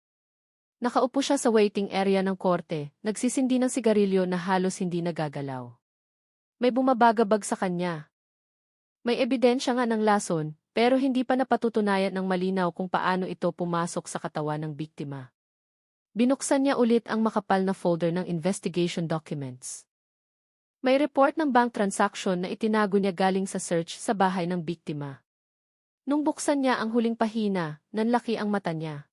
Nakaupo siya sa waiting area ng korte, nagsisindi ng sigarilyo na halos hindi nagagalaw. May bumabagabag sa kanya. May ebidensya nga ng lason, pero hindi pa napatutunayan ng malinaw kung paano ito pumasok sa katawan ng biktima. Binuksan niya ulit ang makapal na folder ng investigation documents. May report ng bank transaction na itinago niya galing sa search sa bahay ng biktima. Nung buksan niya ang huling pahina, nanlaki ang mata niya.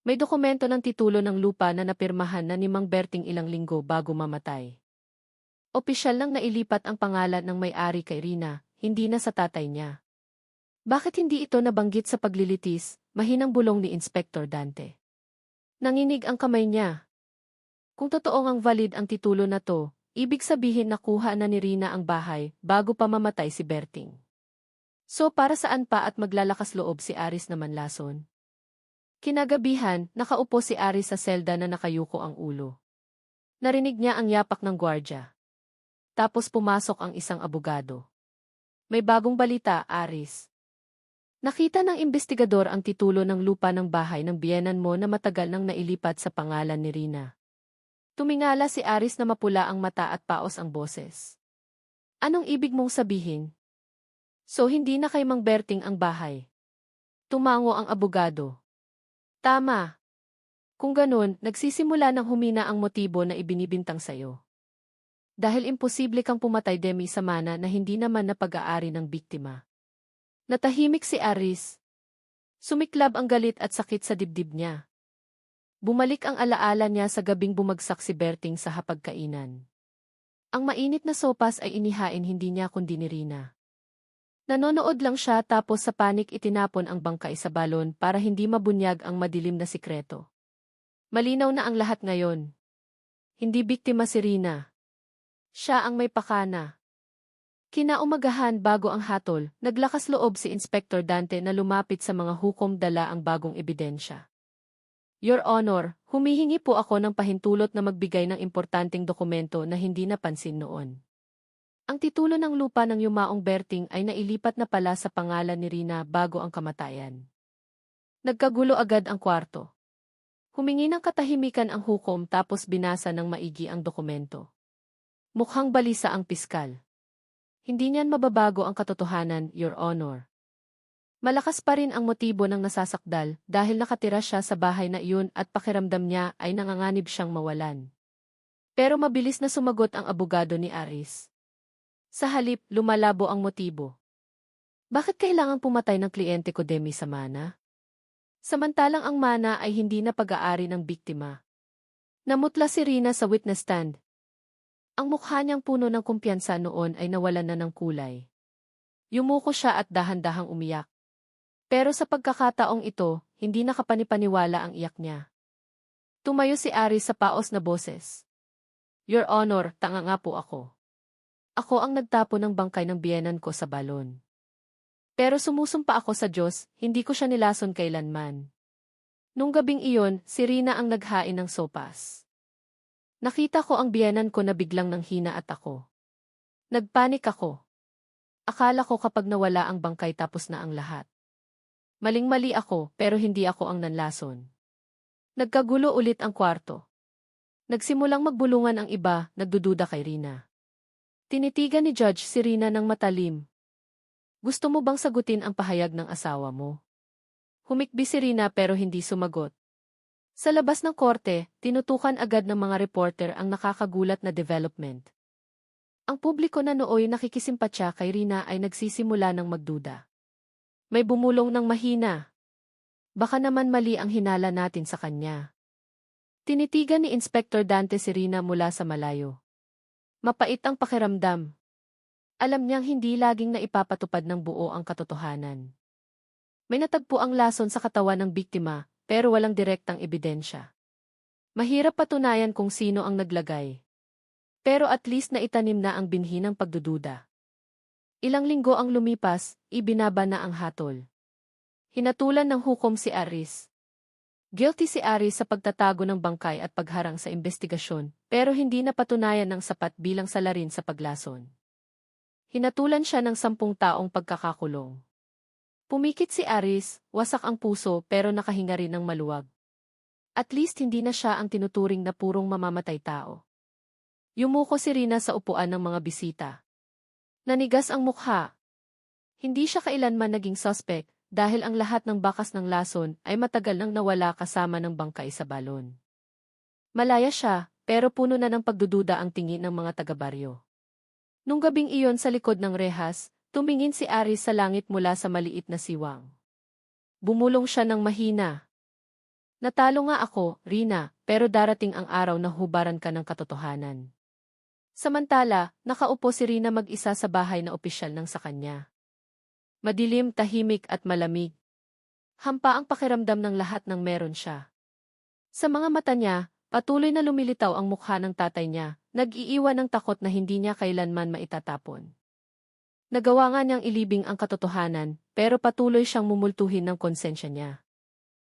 May dokumento ng titulo ng lupa na napirmahan na ni Mang Berting ilang linggo bago mamatay. Opisyal lang nailipat ang pangalan ng may-ari kay Rina, hindi na sa tatay niya. Bakit hindi ito nabanggit sa paglilitis, mahinang bulong ni Inspector Dante. Nanginig ang kamay niya. Kung totoo ngang valid ang titulo na to, ibig sabihin nakuha na ni Rina ang bahay bago pa mamatay si Berting. So para saan pa at maglalakas loob si Aris na manlason? Kinagabihan, nakaupo si Aris sa selda na nakayuko ang ulo. Narinig niya ang yapak ng gwardya. Tapos pumasok ang isang abogado. May bagong balita, Aris. Nakita ng investigador ang titulo ng lupa ng bahay ng biyenan mo na matagal nang nailipat sa pangalan ni Rina. Tumingala si Aris na mapula ang mata at paos ang boses. Anong ibig mong sabihin? So hindi na kay Mang Berting ang bahay. Tumango ang abogado. Tama. Kung ganun, nagsisimula ng humina ang motibo na ibinibintang sayo. Dahil imposible kang pumatay demi sa mana na hindi naman na pag-aari ng biktima. Natahimik si Aris. Sumiklab ang galit at sakit sa dibdib niya. Bumalik ang alaala niya sa gabing bumagsak si Berting sa hapagkainan. Ang mainit na sopas ay inihain hindi niya kundi ni Rina. Nanonood lang siya tapos sa panik itinapon ang bangkay sa balon para hindi mabunyag ang madilim na sikreto. Malinaw na ang lahat ngayon. Hindi biktima si Rina. Siya ang may pakana. Kinaumagahan bago ang hatol, naglakas loob si Inspector Dante na lumapit sa mga hukom dala ang bagong ebidensya. Your Honor, humihingi po ako ng pahintulot na magbigay ng importanteng dokumento na hindi napansin noon. Ang titulo ng lupa ng yumaong Berting ay nailipat na pala sa pangalan ni Rina bago ang kamatayan. Nagkagulo agad ang kwarto. Humingi ng katahimikan ang hukom tapos binasa ng maigi ang dokumento. Mukhang balisa ang piskal. Hindi niyan mababago ang katotohanan, Your Honor. Malakas pa rin ang motibo ng nasasakdal dahil nakatira siya sa bahay na iyon at pakiramdam niya ay nanganganib siyang mawalan. Pero mabilis na sumagot ang abogado ni Aris. Sa halip, lumalabo ang motibo. Bakit kailangang pumatay ng kliyente ko demi sa mana? Samantalang ang mana ay hindi na pag-aari ng biktima. Namutla si Rina sa witness stand. Ang mukha niyang puno ng kumpiyansa noon ay nawalan na ng kulay. Yumuko siya at dahan-dahang umiyak. Pero sa pagkakataong ito, hindi nakapanipaniwala ang iyak niya. Tumayo si Aris sa paos na boses. Your Honor, tanga nga po ako. Ako ang nagtapo ng bangkay ng biyenan ko sa balon. Pero sumusumpa ako sa Diyos, hindi ko siya nilason kailanman. Nung gabing iyon, si Rina ang naghain ng sopas. Nakita ko ang biyenan ko na biglang nanghina at ako. Nagpanik ako. Akala ko kapag nawala ang bangkay tapos na ang lahat. Maling-mali ako pero hindi ako ang nanlason. Nagkagulo ulit ang kwarto. Nagsimulang magbulungan ang iba, nagdududa kay Rina. Tinitigan ni Judge si Rina ng matalim. Gusto mo bang sagutin ang pahayag ng asawa mo? Humikbi si Rina pero hindi sumagot. Sa labas ng korte, tinutukan agad ng mga reporter ang nakakagulat na development. Ang publiko na nooy nakikisimpatya kay Rina ay nagsisimula ng magduda. May bumulong ng mahina. Baka naman mali ang hinala natin sa kanya. Tinitigan ni Inspector Dante si Rina mula sa malayo. Mapait ang pakiramdam. Alam niyang hindi laging naipapatupad ng buo ang katotohanan. May natagpo ang lason sa katawan ng biktima, pero walang direktang ebidensya. Mahirap patunayan kung sino ang naglagay. Pero at least naitanim na ang binhi ng pagdududa. Ilang linggo ang lumipas, ibinaba na ang hatol. Hinatulan ng hukom si Aris. Guilty si Aris sa pagtatago ng bangkay at pagharang sa investigasyon, pero hindi napatunayan ng sapat bilang salarin sa paglason. Hinatulan siya ng 10 taong pagkakakulong. Pumikit si Aris, wasak ang puso pero nakahinga rin ng maluwag. At least hindi na siya ang tinuturing na purong mamamatay tao. Yumuko si Rina sa upuan ng mga bisita. Nanigas ang mukha. Hindi siya kailanman naging suspect dahil ang lahat ng bakas ng lason ay matagal nang nawala kasama ng bangkay sa balon. Malaya siya, pero puno na ng pagdududa ang tingin ng mga taga-baryo. Nung gabing iyon sa likod ng rehas, tumingin si Aris sa langit mula sa maliit na siwang. Bumulong siya ng mahina. Natalo nga ako, Rina, pero darating ang araw na hubaran ka ng katotohanan. Samantala, nakaupo si Rina mag-isa sa bahay na opisyal ng sa kanya. Madilim, tahimik at malamig. Hampa ang pakiramdam ng lahat ng meron siya. Sa mga mata niya, patuloy na lumilitaw ang mukha ng tatay niya, nag-iiwan ng takot na hindi niya kailanman maitatapon. Nagawa nga niyang ilibing ang katotohanan, pero patuloy siyang mumultuhin ng konsensya niya.